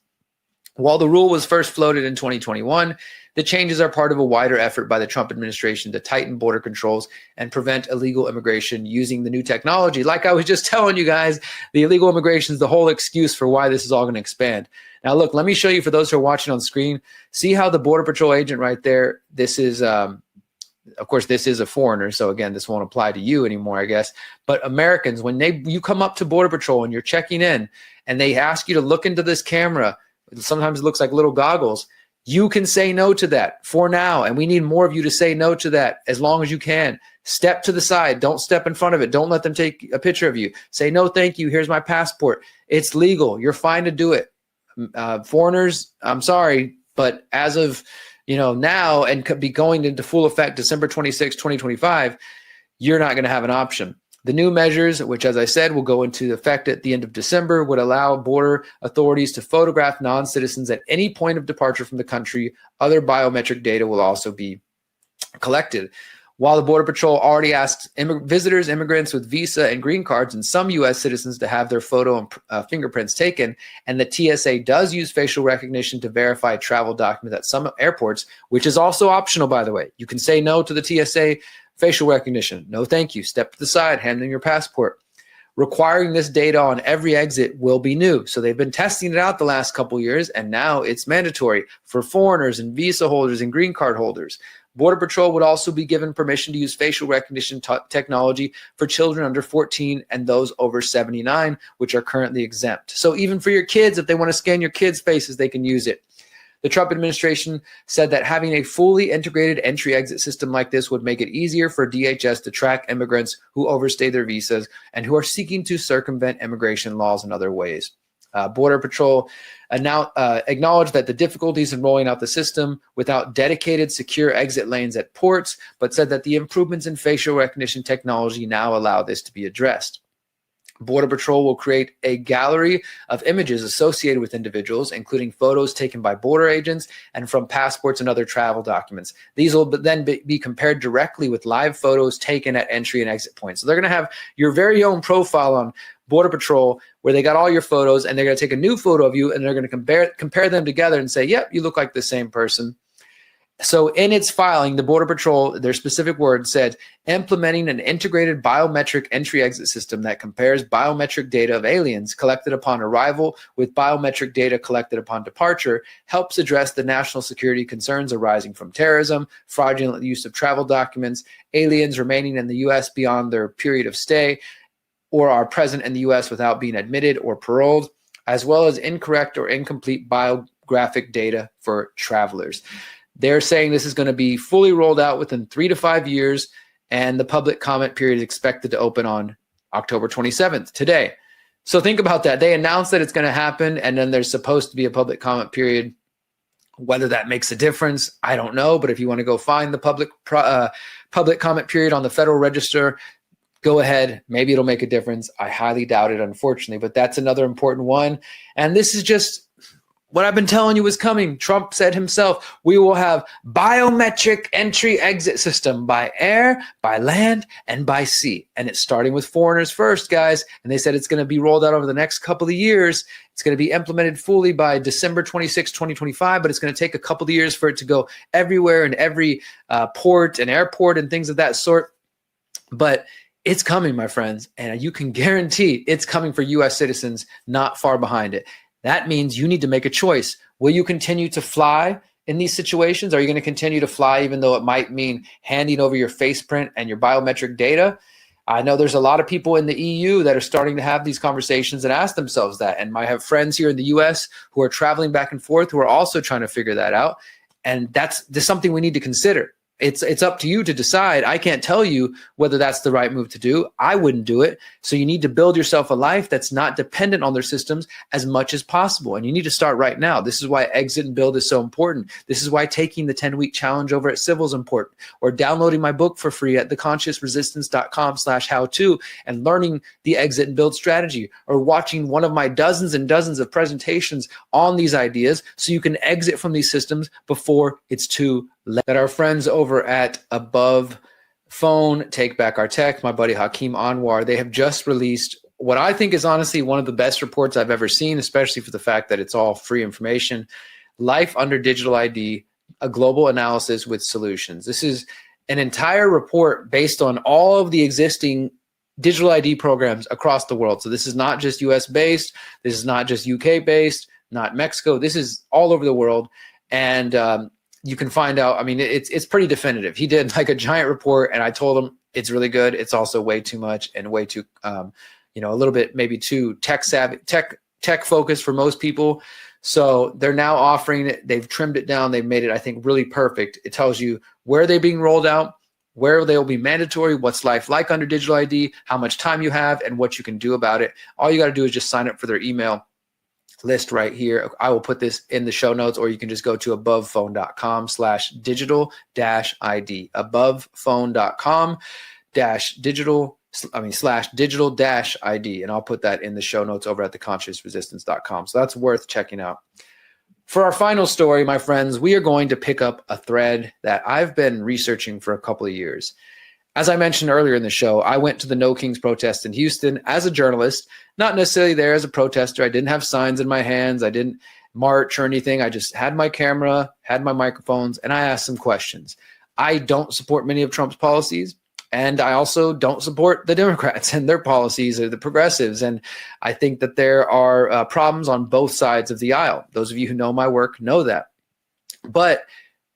While the rule was first floated in 2021, the changes are part of a wider effort by the Trump administration to tighten border controls and prevent illegal immigration using the new technology. Like I was just telling you guys, the illegal immigration is the whole excuse for why this is all going to expand. Now, look, let me show you for those who are watching on screen. See how the Border Patrol agent right there, this is, of course, this is a foreigner. So again, this won't apply to you anymore, I guess. But Americans, when you come up to Border Patrol and you're checking in and they ask you to look into this camera, sometimes it looks like little goggles. You can say no to that for now. And we need more of you to say no to that as long as you can. Step to the side. Don't step in front of it. Don't let them take a picture of you. Say, no, thank you. Here's my passport. It's legal. You're fine to do it. Foreigners, I'm sorry, but as of now and could be going into full effect December 26, 2025, you're not going to have an option. The new measures, which, as I said, will go into effect at the end of December, would allow border authorities to photograph non-citizens at any point of departure from the country. Other biometric data will also be collected. While the Border Patrol already asked visitors, immigrants with visa and green cards, and some U.S. citizens to have their photo and fingerprints taken, and the TSA does use facial recognition to verify travel documents at some airports, which is also optional, by the way. You can say no to the TSA facial recognition. No, thank you. Step to the side, hand in your passport. Requiring this data on every exit will be new. So they've been testing it out the last couple years, and now it's mandatory for foreigners and visa holders and green card holders. Border Patrol would also be given permission to use facial recognition technology for children under 14 and those over 79, which are currently exempt. So even for your kids, if they want to scan your kids' faces, they can use it. The Trump administration said that having a fully integrated entry-exit system like this would make it easier for DHS to track immigrants who overstay their visas and who are seeking to circumvent immigration laws in other ways. Border Patrol acknowledged that the difficulties in rolling out the system without dedicated secure exit lanes at ports, but said that the improvements in facial recognition technology now allow this to be addressed. Border Patrol will create a gallery of images associated with individuals, including photos taken by border agents and from passports and other travel documents. These will then be compared directly with live photos taken at entry and exit points. So they're going to have your very own profile on Border Patrol where they got all your photos, and they're going to take a new photo of you and they're going to compare them together and say, yep, you look like the same person. So in its filing, the Border Patrol, their specific word said, implementing an integrated biometric entry-exit system that compares biometric data of aliens collected upon arrival with biometric data collected upon departure helps address the national security concerns arising from terrorism, fraudulent use of travel documents, aliens remaining in the U.S. beyond their period of stay, or are present in the U.S. without being admitted or paroled, as well as incorrect or incomplete biographic data for travelers. They're saying this is going to be fully rolled out within 3 to 5 years, and the public comment period is expected to open on October 27th, today. So think about that. They announced that it's going to happen, and then there's supposed to be a public comment period. Whether that makes a difference, I don't know. But if you want to go find the public comment period on the Federal Register, go ahead. Maybe it'll make a difference. I highly doubt it, unfortunately, but that's another important one. And this is just what I've been telling you is coming. Trump said himself, we will have biometric entry-exit system by air, by land, and by sea. And it's starting with foreigners first, guys. And they said it's going to be rolled out over the next couple of years. It's going to be implemented fully by December 26, 2025, but it's going to take a couple of years for it to go everywhere in every port and airport and things of that sort. But it's coming, my friends, and you can guarantee it's coming for U.S. citizens not far behind it. That means you need to make a choice. Will you continue to fly in these situations? Are you going to continue to fly even though it might mean handing over your face print and your biometric data? I know there's a lot of people in the EU that are starting to have these conversations and ask themselves that. And I have friends here in the US who are traveling back and forth who are also trying to figure that out. And that's something we need to consider. It's up to you to decide. I can't tell you whether that's the right move to do. I wouldn't do it. So you need to build yourself a life that's not dependent on their systems as much as possible. And you need to start right now. This is why exit and build is so important. This is why taking the 10-week challenge over at Civil is important, or downloading my book for free at theconsciousresistance.com/how-to and learning the exit and build strategy, or watching one of my dozens and dozens of presentations on these ideas so you can exit from these systems before it's too late. That our friends over at Above Phone, Take Back Our Tech, my buddy Hakeem Anwar, they have just released what I think is honestly one of the best reports I've ever seen, especially for the fact that it's all free information. Life Under Digital ID, a global analysis with solutions. This is an entire report based on all of the existing digital ID programs across the world. So this is not just US based. This is not just UK based, not Mexico. This is all over the world. And you can find out, I mean, it's pretty definitive. He did like a giant report, and I told him it's really good. It's also way too much and way too, a little bit maybe too tech savvy, tech focused for most people. So they're now offering it. They've trimmed it down. They've made it, I think, really perfect. It tells you where they're being rolled out, where they will be mandatory, what's life like under digital ID, how much time you have, and what you can do about it. All you got to do is just sign up for their email list right here. I will put this in the show notes, or you can just go to abovephone.com/digital-ID, abovephone.com/digital-ID. And I'll put that in the show notes over at theconsciousresistance.com. So that's worth checking out. For our final story, my friends, we are going to pick up a thread that I've been researching for a couple of years. As I mentioned earlier in the show, I went to the No Kings protest in Houston as a journalist, not necessarily there as a protester. I didn't have signs in my hands. I didn't march or anything. I just had my camera, had my microphones, and I asked some questions. I don't support many of Trump's policies, and I also don't support the Democrats and their policies or the progressives. And I think that there are problems on both sides of the aisle. Those of you who know my work know that. But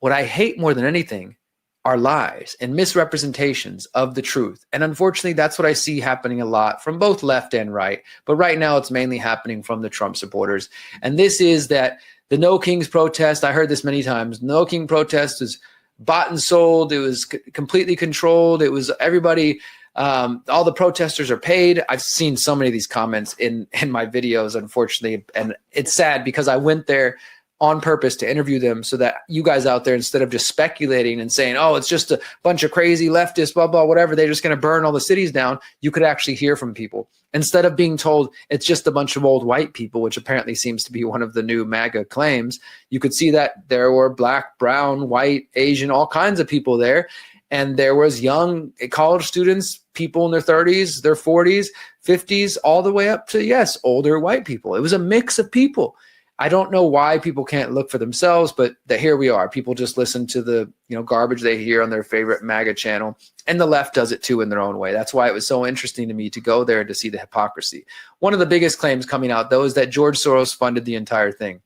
what I hate more than anything are lies and misrepresentations of the truth. And unfortunately, that's what I see happening a lot from both left and right. But right now, it's mainly happening from the Trump supporters. And this is that the No Kings protest, I heard this many times, No King protest was bought and sold. It was completely controlled. It was everybody All the protesters are paid. I've seen so many of these comments in my videos, unfortunately, and it's sad because I went there on purpose to interview them so that you guys out there, instead of just speculating and saying, oh, it's just a bunch of crazy leftists, blah, blah, whatever, they're just going to burn all the cities down, you could actually hear from people. Instead of being told it's just a bunch of old white people, which apparently seems to be one of the new MAGA claims, you could see that there were black, brown, white, Asian, all kinds of people there. And there was young college students, people in their 30s, their 40s, 50s, all the way up to, yes, older white people. It was a mix of people. I don't know why people can't look for themselves, but here we are. People just listen to the garbage they hear on their favorite MAGA channel, and the left does it too in their own way. That's why it was so interesting to me to go there to see the hypocrisy. One of the biggest claims coming out, though, is that George Soros funded the entire thing.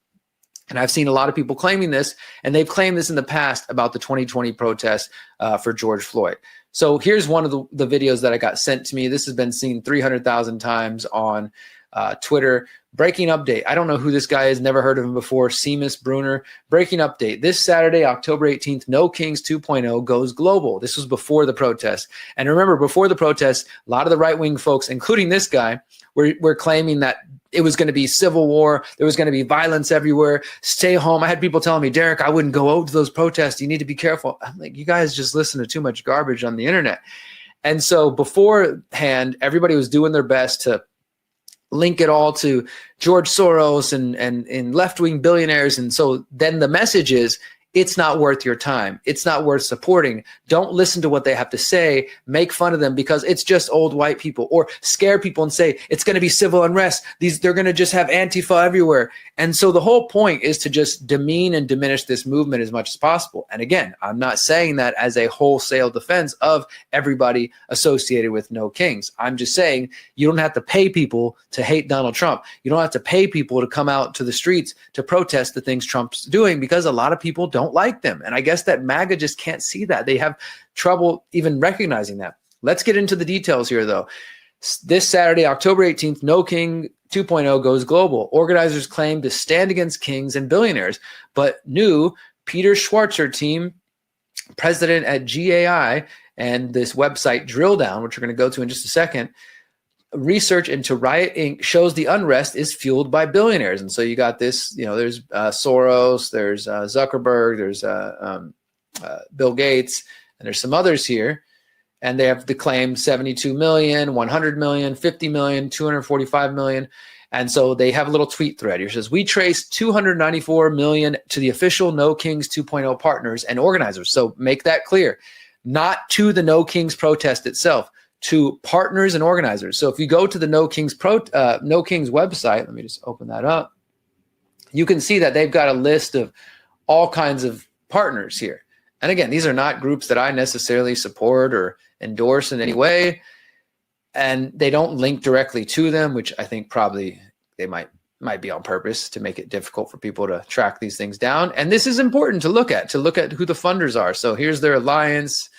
And I've seen a lot of people claiming this, and they've claimed this in the past about the 2020 protests for George Floyd. So here's one of the videos that I got sent to me. This has been seen 300,000 times on Twitter. Breaking update. I don't know who this guy is. Never heard of him before. Seamus Bruner. Breaking update. This Saturday, October 18th, No Kings 2.0 goes global. This was before the protest. And remember, before the protest, a lot of the right-wing folks, including this guy, were claiming that it was going to be civil war. There was going to be violence everywhere. Stay home. I had people telling me, Derrick, I wouldn't go out to those protests. You need to be careful. I'm like, you guys just listen to too much garbage on the internet. And so beforehand, everybody was doing their best to link it all to George Soros and left-wing billionaires. And so then the message is, it's not worth your time. It's not worth supporting. Don't listen to what they have to say. Make fun of them because it's just old white people, or scare people and say it's going to be civil unrest. They're going to just have Antifa everywhere. And so the whole point is to just demean and diminish this movement as much as possible. And again, I'm not saying that as a wholesale defense of everybody associated with No Kings. I'm just saying you don't have to pay people to hate Donald Trump. You don't have to pay people to come out to the streets to protest the things Trump's doing, because a lot of people don't like them. And I guess that MAGA just can't see that. They have trouble even recognizing that. Let's get into the details here, though. This Saturday, October 18th, No King 2.0 goes global. Organizers claim to stand against kings and billionaires, but new Peter Schwarzer team, president at GAI, and this website Drill Down, which we're going to go to in just a second, research into Riot Inc. shows the unrest is fueled by billionaires. And so you got this, there's Soros, there's Zuckerberg, there's Bill Gates, and there's some others here. And they have the claim 72 million, 100 million, 50 million, 245 million. And so they have a little tweet thread here. It says, we trace 294 million to the official No Kings 2.0 partners and organizers. So make that clear, not to the No Kings protest itself, to partners and organizers. So if you go to the No Kings website, let me just open that up. You can see that they've got a list of all kinds of partners here. And again, these are not groups that I necessarily support or endorse in any way. And they don't link directly to them, which I think probably they might be on purpose to make it difficult for people to track these things down. And this is important to look at who the funders are. So here's their alliance.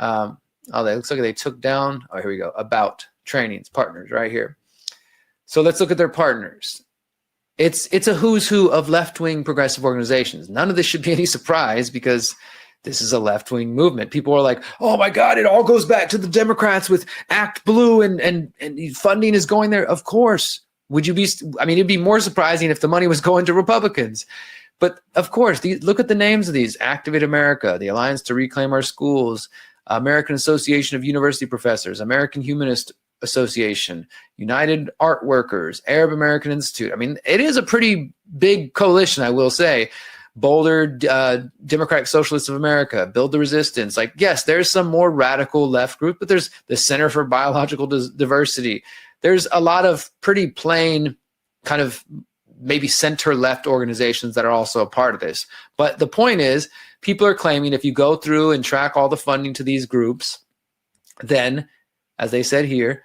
Oh, it looks like they took down. Oh, here we go. About trainings, partners right here. So let's look at their partners. It's a who's who of left-wing progressive organizations. None of this should be any surprise because this is a left-wing movement. People are like, oh my God, it all goes back to the Democrats with Act Blue and funding is going there. Of course. It'd be more surprising if the money was going to Republicans. But of course, look at the names of these: Activate America, the Alliance to Reclaim Our Schools, American Association of University Professors, American Humanist Association, United Art Workers, Arab American Institute. It is a pretty big coalition, I will say. Boulder, Democratic Socialists of America, Build the Resistance. Yes, there's some more radical left group, but there's the Center for Biological Diversity. There's a lot of pretty plain kind of maybe center-left organizations that are also a part of this. But the point is, people are claiming if you go through and track all the funding to these groups, then, as they said here,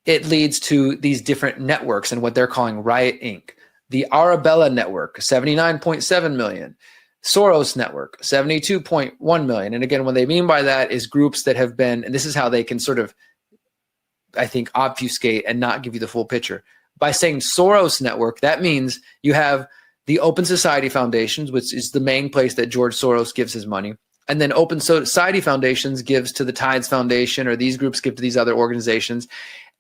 it leads to these different networks and what they're calling Riot Inc. The Arabella Network, 79.7 million. Soros Network, 72.1 million. And again, what they mean by that is groups that have been, and this is how they can sort of, I think, obfuscate and not give you the full picture. By saying Soros Network, that means you have the Open Society Foundations, which is the main place that George Soros gives his money. And then Open Society Foundations gives to the Tides Foundation, or these groups give to these other organizations.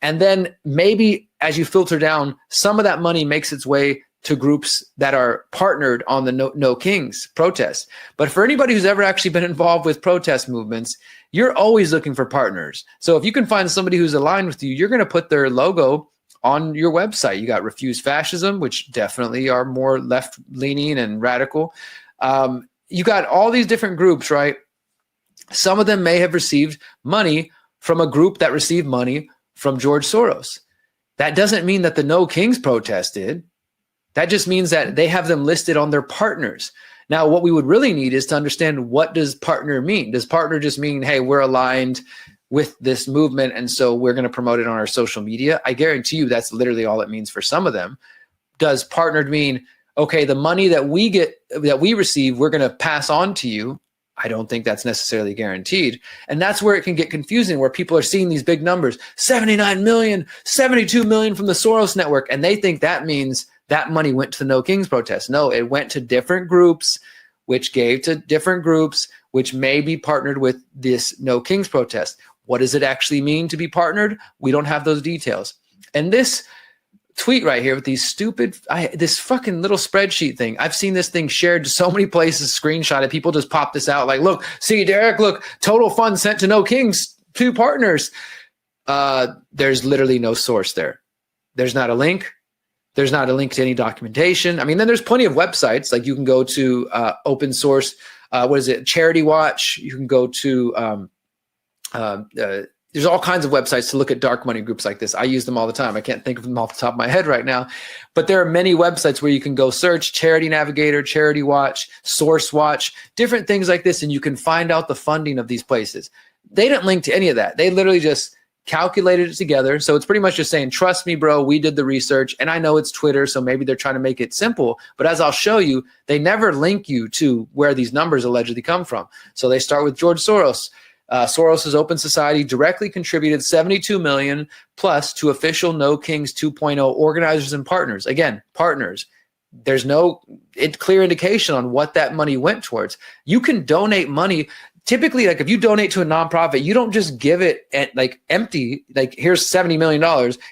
And then maybe as you filter down, some of that money makes its way to groups that are partnered on the No Kings protests. But for anybody who's ever actually been involved with protest movements, you're always looking for partners. So if you can find somebody who's aligned with you, you're going to put their logo on your website. You got Refuse Fascism, which definitely are more left-leaning and radical. You got all these different groups, right? Some of them may have received money from a group that received money from George Soros. That doesn't mean that the No Kings protest did. That just means that they have them listed on their partners. Now, what we would really need is to understand, what does partner mean? Does partner just mean, hey, we're aligned with this movement, and so we're going to promote it on our social media? I guarantee you that's literally all it means for some of them. Does partnered mean, okay, the money that we get, that we receive, we're going to pass on to you? I don't think that's necessarily guaranteed. And that's where it can get confusing, where people are seeing these big numbers, 79 million, 72 million from the Soros network, and they think that means that money went to the No Kings protest. No, it went to different groups, which gave to different groups, which may be partnered with this No Kings protest. What does it actually mean to be partnered? We don't have those details. And this tweet right here with these stupid, this fucking little spreadsheet thing. I've seen this thing shared to so many places, screenshotted. People just pop this out like, look, see, Derrick, look, total funds sent to No Kings, 2 partners. There's literally no source there. There's not a link. There's not a link to any documentation. I mean, then there's plenty of websites. Like you can go to open source, Charity Watch. You can go to, there's all kinds of websites to look at dark money groups like this. I use them all the time. I can't think of them off the top of my head right now. But there are many websites where you can go search Charity Navigator, Charity Watch, Source Watch, different things like this, and you can find out the funding of these places. They didn't link to any of that. They literally just calculated it together. So it's pretty much just saying, trust me, bro, we did the research. And I know it's Twitter, so maybe they're trying to make it simple. But as I'll show you, they never link you to where these numbers allegedly come from. So they start with George Soros. Soros's Open Society directly contributed 72 million plus to official No Kings 2.0 organizers and partners. Again, partners. There's no clear indication on what that money went towards. You can donate money. Typically, like if you donate to a nonprofit, you don't just give it at like empty, like here's $70 million,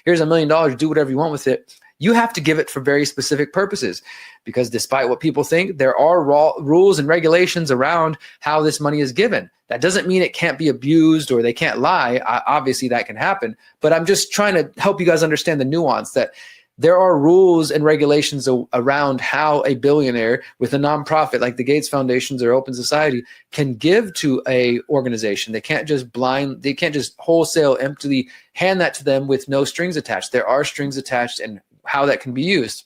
here's $1 million, do whatever you want with it. You have to give it for very specific purposes, because despite what people think, there are rules and regulations around how this money is given. That doesn't mean it can't be abused or they can't lie. Obviously, that can happen. But I'm just trying to help you guys understand the nuance that there are rules and regulations around how a billionaire with a nonprofit like the Gates Foundations or Open Society can give to a organization. They can't just wholesale emptily hand that to them with no strings attached. There are strings attached and how that can be used.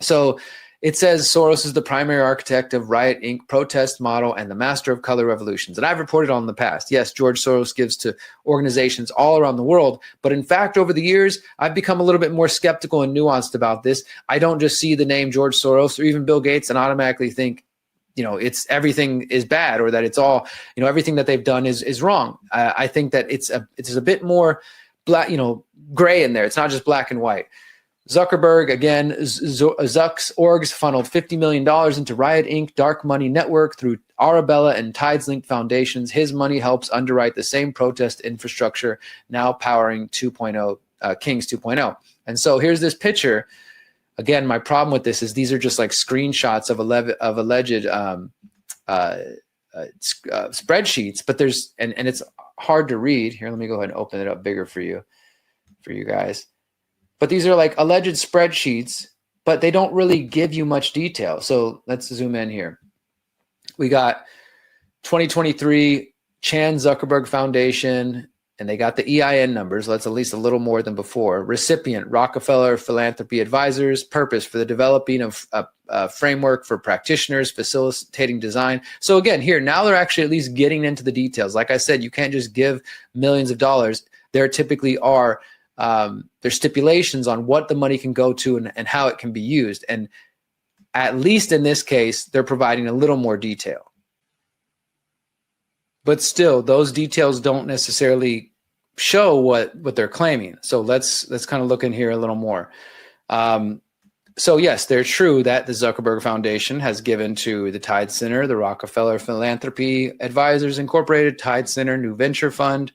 So it says Soros is the primary architect of Riot Inc. protest model and the master of color revolutions. And I've reported on in the past. Yes, George Soros gives to organizations all around the world. But in fact, over the years, I've become a little bit more skeptical and nuanced about this. I don't just see the name George Soros or even Bill Gates and automatically think, it's everything is bad, or that it's all, everything that they've done is wrong. I think that it's a bit more black, gray in there. It's not just black and white. Zuckerberg, again, Zuck's orgs funneled $50 million into Riot Inc. dark money network through Arabella and Tides Link foundations. His money helps underwrite the same protest infrastructure now powering 2.0, Kings 2.0. And so here's this picture. Again, my problem with this is these are just like screenshots of alleged spreadsheets, but there's, and it's hard to read. Here, let me go ahead and open it up bigger for you guys. But these are like alleged spreadsheets, but they don't really give you much detail. So let's zoom in here. We got 2023 Chan Zuckerberg Foundation, and they got the EIN numbers. That's at least a little more than before. Recipient, Rockefeller Philanthropy Advisors. Purpose, for the developing of a framework for practitioners, facilitating design. So again, here, now they're actually at least getting into the details. Like I said, you can't just give millions of dollars. There typically are there's stipulations on what the money can go to and how it can be used. And at least in this case, they're providing a little more detail. But still, those details don't necessarily show what they're claiming. So let's kind of look in here a little more. So yes, they're true that the Zuckerberg Foundation has given to the Tide Center, the Rockefeller Philanthropy Advisors Incorporated, Tide Center New Venture Fund,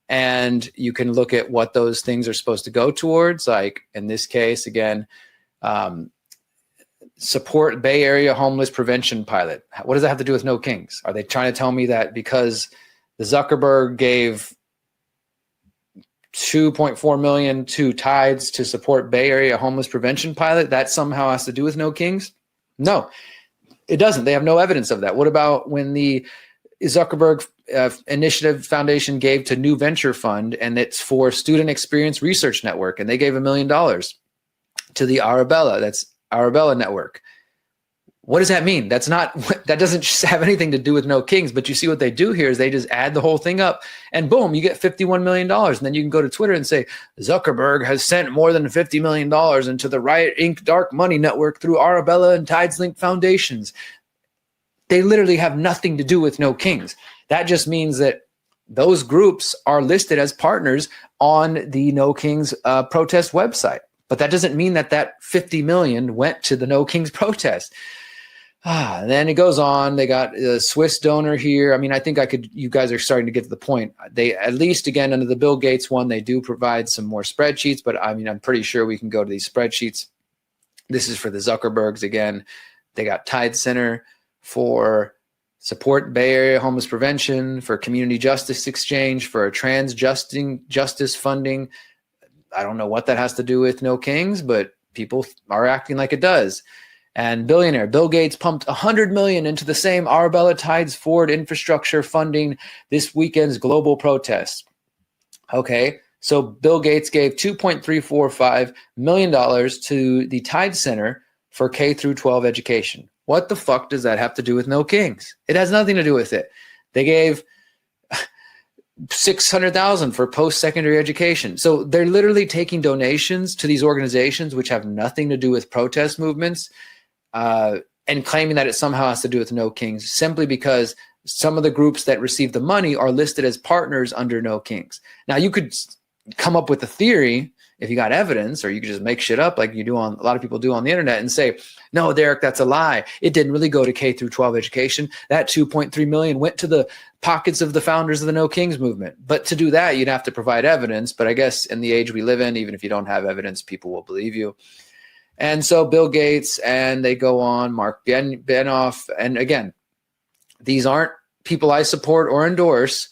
and you can look at what those things are supposed to go towards. Like in this case, again, support Bay Area homeless prevention pilot. What does that have to do with No Kings? Are they trying to tell me that because the Zuckerberg gave $2.4 million to Tides to support Bay Area homeless prevention pilot, that somehow has to do with No Kings? No, it doesn't. They have no evidence of that. What about when the Zuckerberg Initiative Foundation gave to New Venture Fund, and it's for Student Experience Research Network, and they gave $1 million to the Arabella, that's Arabella Network? What does that mean? That doesn't have anything to do with No Kings, but you see what they do here is they just add the whole thing up and boom, you get $51 million. And then you can go to Twitter and say, Zuckerberg has sent more than $50 million into the Riot Inc. dark money network through Arabella and Tides Link foundations. They literally have nothing to do with No Kings. That just means that those groups are listed as partners on the No Kings protest website. But that doesn't mean that that 50 million went to the No Kings protest. And then it goes on. They got a Swiss donor here. I mean, I think you guys are starting to get to the point. They, at least again, under the Bill Gates one, they do provide some more spreadsheets, but I mean, I'm pretty sure we can go to these spreadsheets. This is for the Zuckerbergs again. They got Tide Center for support Bay Area homeless prevention, for community justice exchange, for trans justice funding. I don't know what that has to do with No Kings, but people are acting like it does. And billionaire Bill Gates pumped $100 million into the same Arabella Tides Ford infrastructure funding this weekend's global protests. Okay, so Bill Gates gave $2.345 million to the Tide Center for K through 12 education. What the fuck does that have to do with No Kings? It has nothing to do with it. They gave $600,000 for post-secondary education. So they're literally taking donations to these organizations which have nothing to do with protest movements, and claiming that it somehow has to do with No Kings simply because some of the groups that receive the money are listed as partners under No Kings. Now, you could come up with a theory if you got evidence, or you could just make shit up like you do on a lot of people do on the internet and say, no, Derrick, that's a lie. It didn't really go to K through 12 education. That 2.3 million went to the pockets of the founders of the No Kings movement. But to do that, you'd have to provide evidence. But I guess in the age we live in, even if you don't have evidence, people will believe you. And so Bill Gates, and they go on, Mark Benoff. And again, these aren't people I support or endorse,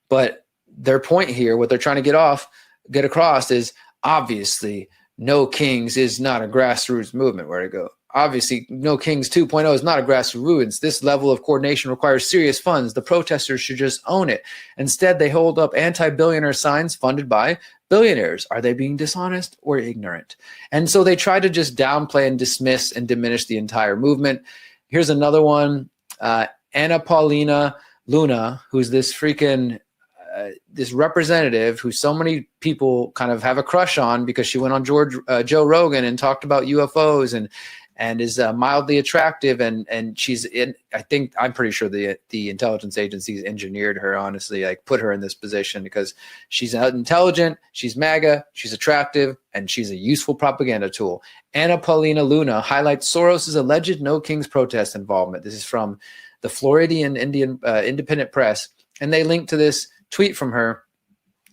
but their point here, what they're trying to get across is obviously No Kings is not a grassroots movement. Where to go? Obviously, No Kings 2.0 is not a grassroots movement. This level of coordination requires serious funds. The protesters should just own it. Instead, they hold up anti-billionaire signs funded by billionaires. Are they being dishonest or ignorant? And so they try to just downplay and dismiss and diminish the entire movement. Here's another one. Anna Paulina Luna, who's this freaking this representative who so many people kind of have a crush on because she went on Joe Rogan and talked about UFOs and is mildly attractive, and she's in. I'm pretty sure the intelligence agencies engineered her, honestly, like put her in this position because she's intelligent, she's MAGA, she's attractive, and she's a useful propaganda tool. Anna Paulina Luna highlights Soros' alleged No Kings protest involvement. This is from the Floridian Independent Press, and they link to this tweet from her,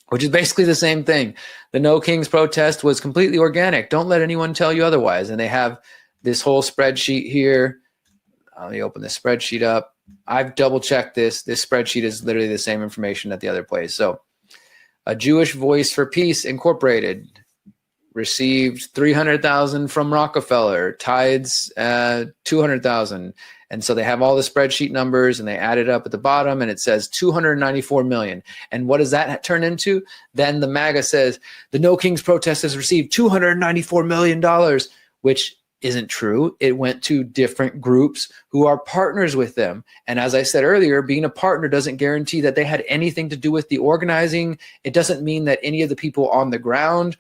which is basically the same thing. The No Kings protest was completely organic. Don't let anyone tell you otherwise. And they have this whole spreadsheet here. Let me open this spreadsheet up. I've double checked this. This spreadsheet is literally the same information at the other place. So a Jewish Voice for Peace Incorporated received 300,000 from Rockefeller, Tides 200,000. And so they have all the spreadsheet numbers and they add it up at the bottom and it says 294 million. And what does that turn into? Then the MAGA says the No Kings protest has received $294 million, which isn't true. It went to different groups who are partners with them. And as I said earlier, being a partner doesn't guarantee that they had anything to do with the organizing. It doesn't mean that any of the people on the ground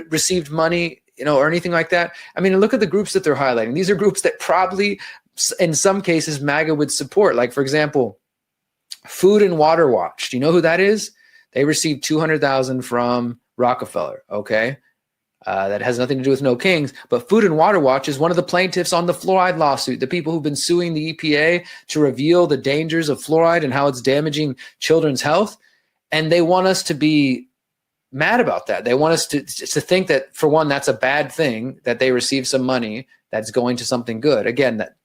received money, or anything like that. I mean, look at the groups that they're highlighting. These are groups that probably, in some cases, MAGA would support. Like, for example, Food and Water Watch. Do you know who that is? They received 200,000 from Rockefeller. Okay. that has nothing to do with No Kings, but Food and Water Watch is one of the plaintiffs on the fluoride lawsuit, the people who've been suing the EPA to reveal the dangers of fluoride and how it's damaging children's health. And they want us to be mad about that. They want us to think that, for one, that's a bad thing, that they receive some money that's going to something good. Again, that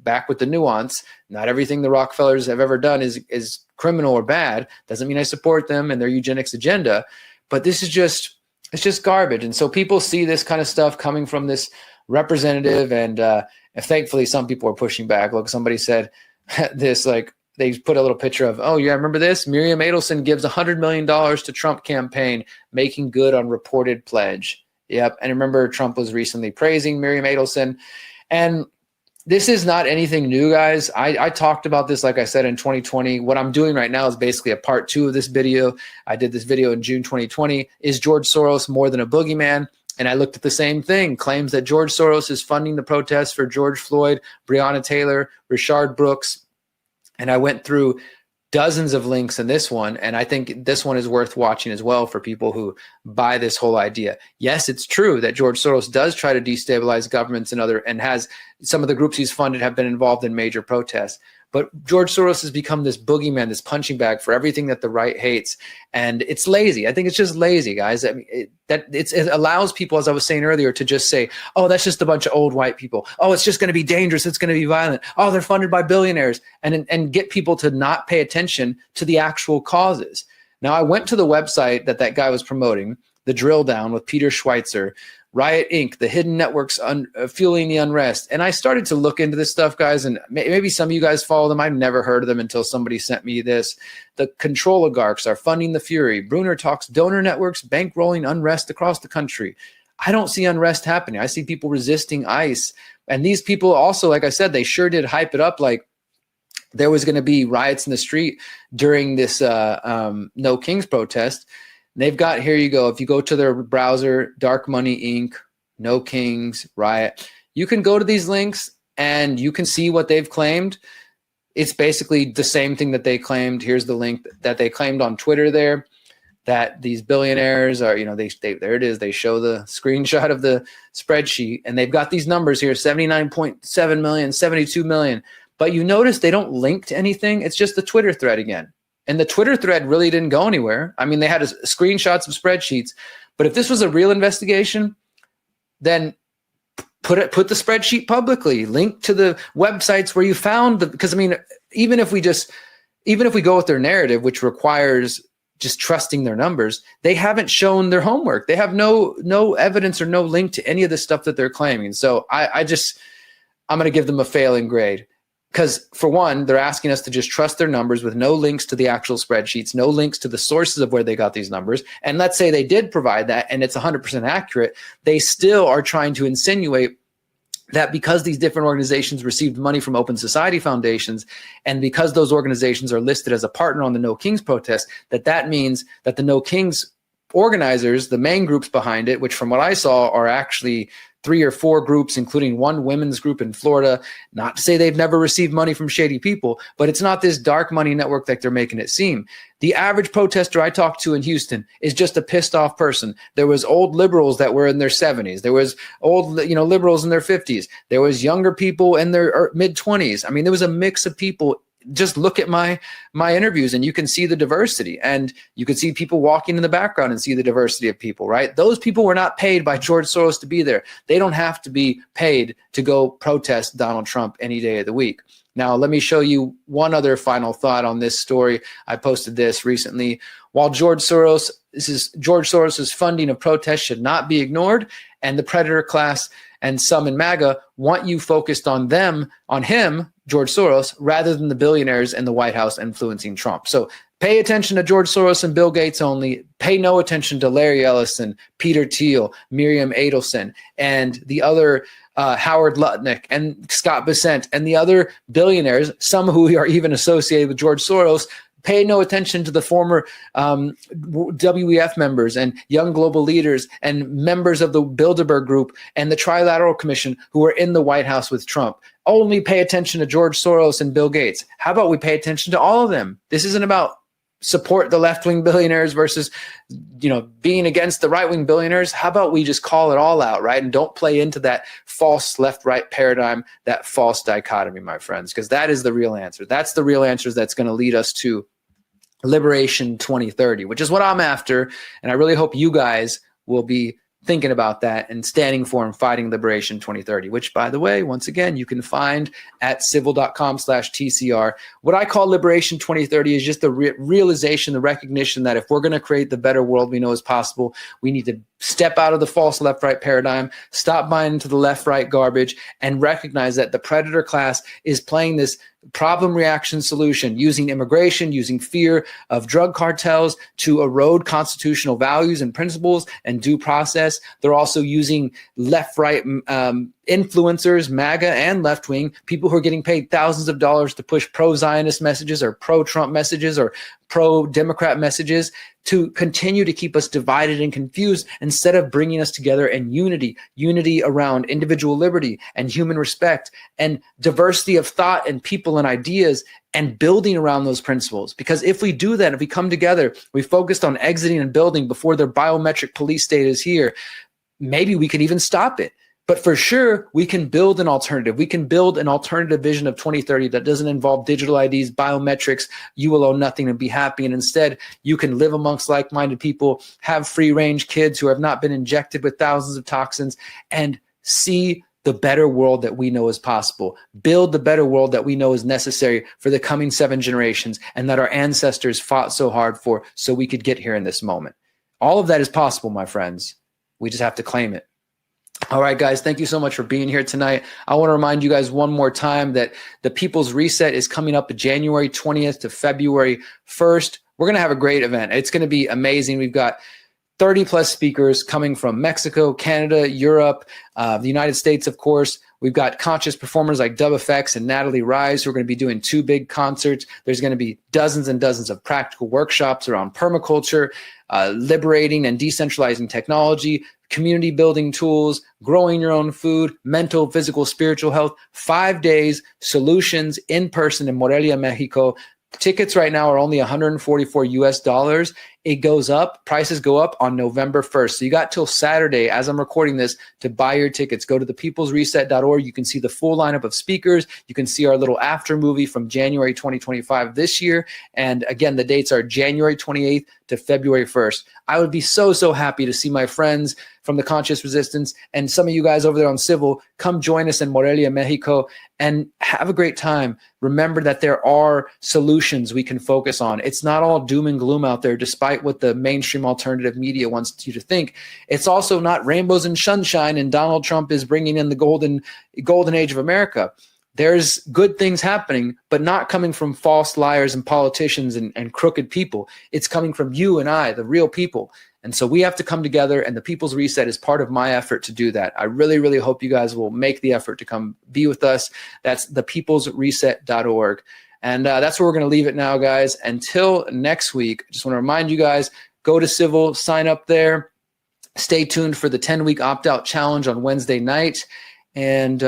back with the nuance, not everything the Rockefellers have ever done is criminal or bad. Doesn't mean I support them and their eugenics agenda, but this is just, it's just garbage. And so people see this kind of stuff coming from this representative, and thankfully some people are pushing back. Look, somebody said this, like, they put a little picture of, oh yeah, remember this? Miriam Adelson gives $100 million to Trump campaign, making good on reported pledge. Yep. And remember, Trump was recently praising Miriam Adelson. And this is not anything new, guys. I talked about this, like I said, in 2020. What I'm doing right now is basically a part 2 of this video. I did this video in June 2020. Is George Soros more than a boogeyman? And I looked at the same thing, claims that George Soros is funding the protests for George Floyd, Breonna Taylor, Rayshard Brooks. And I went through dozens of links in this one, and I think this one is worth watching as well for people who buy this whole idea. Yes, it's true that George Soros does try to destabilize governments and has some of the groups he's funded have been involved in major protests. But George Soros has become this boogeyman, this punching bag for everything that the right hates. And it's lazy. I think it's just lazy, guys. I mean, it allows people, as I was saying earlier, to just say, oh, that's just a bunch of old white people. Oh, it's just going to be dangerous. It's going to be violent. Oh, they're funded by billionaires. And get people to not pay attention to the actual causes. Now, I went to the website that guy was promoting, the drill down with Peter Schweitzer, Riot Inc., the hidden networks fueling the unrest. And I started to look into this stuff, guys, and maybe some of you guys follow them. I've never heard of them until somebody sent me this. The control oligarchs are funding the fury. Bruner talks donor networks bankrolling unrest across the country. I don't see unrest happening. I see people resisting ICE. And these people also, like I said, they sure did hype it up like there was going to be riots in the street during this No Kings protest. They've got, here you go. If you go to their browser, Dark Money Inc., No Kings, Riot, you can go to these links and you can see what they've claimed. It's basically the same thing that they claimed. Here's the link that they claimed on Twitter there, that these billionaires are, they there it is. They show the screenshot of the spreadsheet and they've got these numbers here, 79.7 million, 72 million. But you notice they don't link to anything. It's just the Twitter thread again. And the Twitter thread really didn't go anywhere. I mean, they had screenshots of spreadsheets. But if this was a real investigation, then put the spreadsheet publicly. Link to the websites where you found because I mean, even if we go with their narrative, which requires just trusting their numbers, they haven't shown their homework. They have no evidence or no link to any of the stuff that they're claiming. So I'm going to give them a failing grade. Because for one, they're asking us to just trust their numbers with no links to the actual spreadsheets, no links to the sources of where they got these numbers. And let's say they did provide that and it's 100% accurate. They still are trying to insinuate that because these different organizations received money from open society foundations, and because those organizations are listed as a partner on the No Kings protest, that means that the No Kings organizers, the main groups behind it, which from what I saw are actually 3 or 4 groups, including one women's group in Florida. Not to say they've never received money from shady people, but it's not this dark money network that they're making it seem. The average protester I talked to in Houston is just a pissed off person. There was old liberals that were in their 70s. There was old, liberals in their 50s. There was younger people in their mid 20s. I mean, there was a mix of people. Just look at my interviews and you can see the diversity, and you can see people walking in the background and see the diversity of people, right? Those people were not paid by George Soros to be there. They don't have to be paid to go protest Donald Trump any day of the week. Now, let me show you one other final thought on this story. I posted this recently. While George Soros's funding of protests should not be ignored, and the predator class and some in MAGA want you focused on him, George Soros, rather than the billionaires in the White House influencing Trump. So pay attention to George Soros and Bill Gates only. Pay no attention to Larry Ellison, Peter Thiel, Miriam Adelson, and the other Howard Lutnick and Scott Bessent and the other billionaires, some who are even associated with George Soros. Pay no attention to the former WEF members and young global leaders and members of the Bilderberg Group and the Trilateral Commission who were in the White House with Trump. Only pay attention to George Soros and Bill Gates. How about we pay attention to all of them? This isn't about support the left-wing billionaires versus, being against the right-wing billionaires. How about we just call it all out, right? And don't play into that false left-right paradigm, that false dichotomy, my friends, because that is the real answer. That's the real answer that's going to lead us to Liberation 2030, which is what I'm after. And I really hope you guys will be thinking about that and standing for and fighting Liberation 2030, which, by the way, once again, you can find at civil.com/TCR. What I call Liberation 2030 is just the realization, the recognition that if we're going to create the better world we know is possible, we need to step out of the false left-right paradigm, stop buying into the left-right garbage, and recognize that the predator class is playing this problem reaction solution, using immigration, using fear of drug cartels to erode constitutional values and principles and due process. They're also using left-right influencers, MAGA and left-wing, people who are getting paid thousands of dollars to push pro-Zionist messages or pro-Trump messages or pro-Democrat messages to continue to keep us divided and confused instead of bringing us together in unity around individual liberty and human respect and diversity of thought and people and ideas and building around those principles. Because if we do that, if we come together, we focused on exiting and building before their biometric police state is here, maybe we could even stop it. But for sure, we can build an alternative. We can build an alternative vision of 2030 that doesn't involve digital IDs, biometrics, you will own nothing and be happy. And instead, you can live amongst like-minded people, have free-range kids who have not been injected with thousands of toxins, and see the better world that we know is possible. Build the better world that we know is necessary for the coming 7 generations and that our ancestors fought so hard for so we could get here in this moment. All of that is possible, my friends. We just have to claim it. All right, guys, thank you so much for being here tonight. I want to remind you guys one more time that the People's Reset is coming up January 20th to February 1st. We're going to have a great event. It's going to be amazing. We've got 30 plus speakers coming from Mexico, Canada, Europe, the United States, of course. We've got conscious performers like Dub FX and Natalie Rise who are going to be doing 2 big concerts. There's going to be dozens and dozens of practical workshops around permaculture, liberating and decentralizing technology, community building tools, growing your own food, mental, physical, spiritual health, 5 days, solutions in person in Morelia, Mexico. Tickets right now are only $144 US. It goes up, prices go up on November 1st. So you got till Saturday, as I'm recording this, to buy your tickets. Go to thepeoplesreset.org. You can see the full lineup of speakers. You can see our little after movie from January 2025 this year. And again, the dates are January 28th to February 1st. I would be so, so happy to see my friends from the Conscious Resistance and some of you guys over there on Civil come join us in Morelia, Mexico, and have a great time. Remember that there are solutions we can focus on. It's not all doom and gloom out there, despite what the mainstream alternative media wants you to think. It's also not rainbows and sunshine and Donald Trump is bringing in the golden age of America. There's good things happening, but not coming from false liars and politicians and crooked people. It's coming from you and I, the real people. And so we have to come together, and the People's Reset is part of my effort to do that. I really, really hope you guys will make the effort to come be with us. That's thepeoplesreset.org. And that's where we're going to leave it now, guys. Until next week, I just want to remind you guys, go to Civil, sign up there. Stay tuned for the 10-week opt-out challenge on Wednesday night. And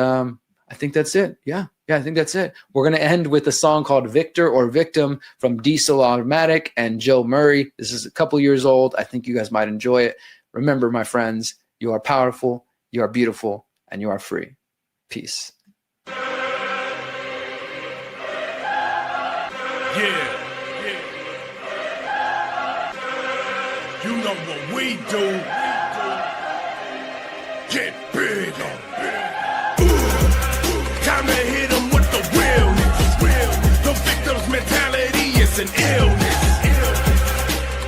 I think that's it. Yeah, I think that's it. We're going to end with a song called Victor or Victim from DSL Automatic and Joe Murray. This is a couple years old. I think you guys might enjoy it. Remember, my friends, you are powerful, you are beautiful, and you are free. Peace. Yeah. You know what we do. Get bigger. Time to hit them with the realness. The victim's mentality is an illness.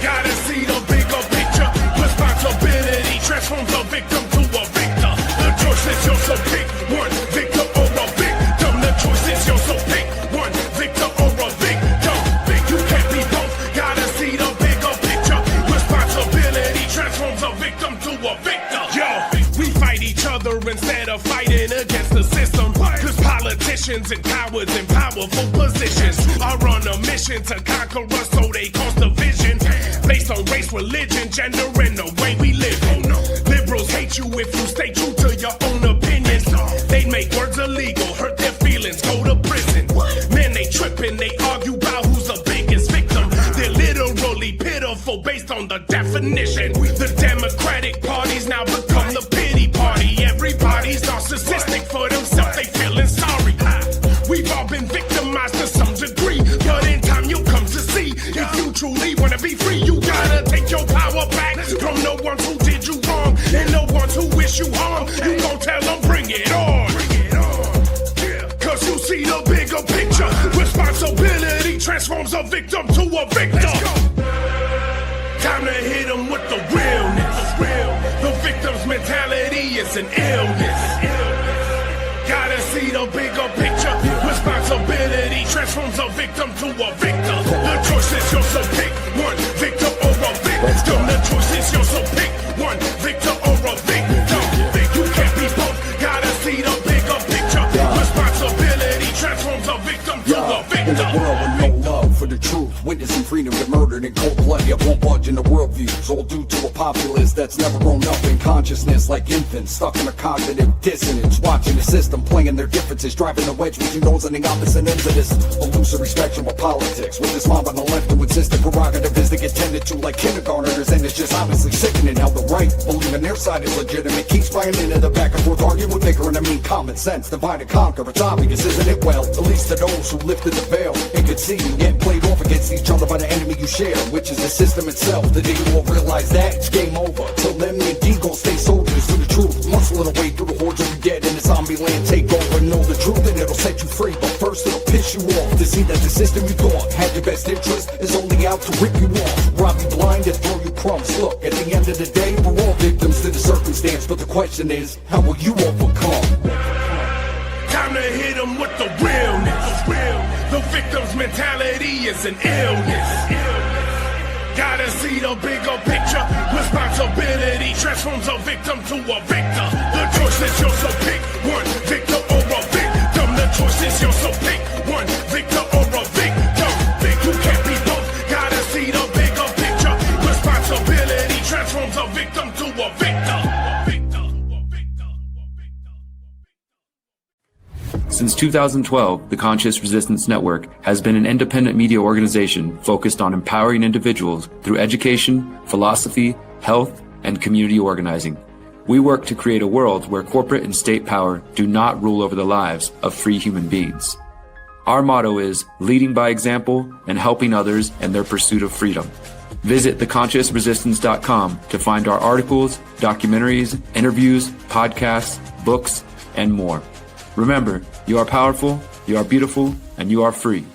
Gotta see the bigger picture. Responsibility transforms a victim to a victor. The choice is yours, so pick one, victim or a victim. The choice is yours, so pick one, victim or a victim. You can't be both. Gotta see the bigger picture. Responsibility transforms a victim to a victor. Yo, we fight each other instead of fighting against the system. Cause politicians and cowards in powerful positions are on a mission to conquer us, so they cause division based on race, religion, gender, and the way we live. Liberals hate you if you stay true to your own opinions. They make words illegal, hurt their feelings, go to prison. Man, they tripping, they argue about who's the biggest victim. They're literal truly wanna be free, you gotta take your power back from the ones who did you wrong and the ones who wish you harm. You gon' tell them bring it on. Cause you see the bigger picture. Responsibility transforms a victim to a victor. Time to hit them with the realness. The victim's mentality is an illness. Gotta see the bigger picture. Responsibility transforms a victim to a victor. The choice is yours, so pick one, victim or a victim. The choice is yours, so pick one, victor or a victim. You can't be both, gotta see the bigger picture. Responsibility transforms a victim to a victim. In a world with no love for the truth, witnessing freedom get murdered in cold blood. I won't budge in the worldviews, all due to a populace that's never grown up in consciousness, like infants stuck in a cognitive dissonance, watching the system playing their differences, driving the wedge between those on the opposite ends of this illusory spectrum of politics. With this mob on the left who insist the prerogative is to get tended to like kindergartners, and it's just honestly sickening how the right, believing their side is legitimate, keeps buying into the back and forth arguing, bickering. I mean common sense, divide and conquer. It's obvious, isn't it? Well, at least to those who lifted the veil and could see you get played off against each other by the enemy you share, which is the system itself. The day you will realize that it's game over. Till then, me and D gon' stay soldiers for the truth, muscling away through the hordes of the dead in the zombie land. Take over, know the truth, and it'll set you free. But first, it'll piss you off to see that the system you thought had your best interest is only out to rip you off, rob you blind, and throw you crumbs. Look, at the end of the day, we're all victims to the circumstance, but the question is, how will you overcome? Time to hit them with the realness. The victim's mentality is an illness. Gotta see the bigger picture. Responsibility transforms a victim to a victor. The choice is yours, so pick one, victor or a victim. The choice is yours, so pick one, victor or a victim. You can't be both, gotta see the bigger picture. Responsibility transforms a victim to a victor. Since 2012, the Conscious Resistance Network has been an independent media organization focused on empowering individuals through education, philosophy, health, and community organizing. We work to create a world where corporate and state power do not rule over the lives of free human beings. Our motto is leading by example and helping others in their pursuit of freedom. Visit theconsciousresistance.com to find our articles, documentaries, interviews, podcasts, books, and more. Remember, you are powerful, you are beautiful, and you are free.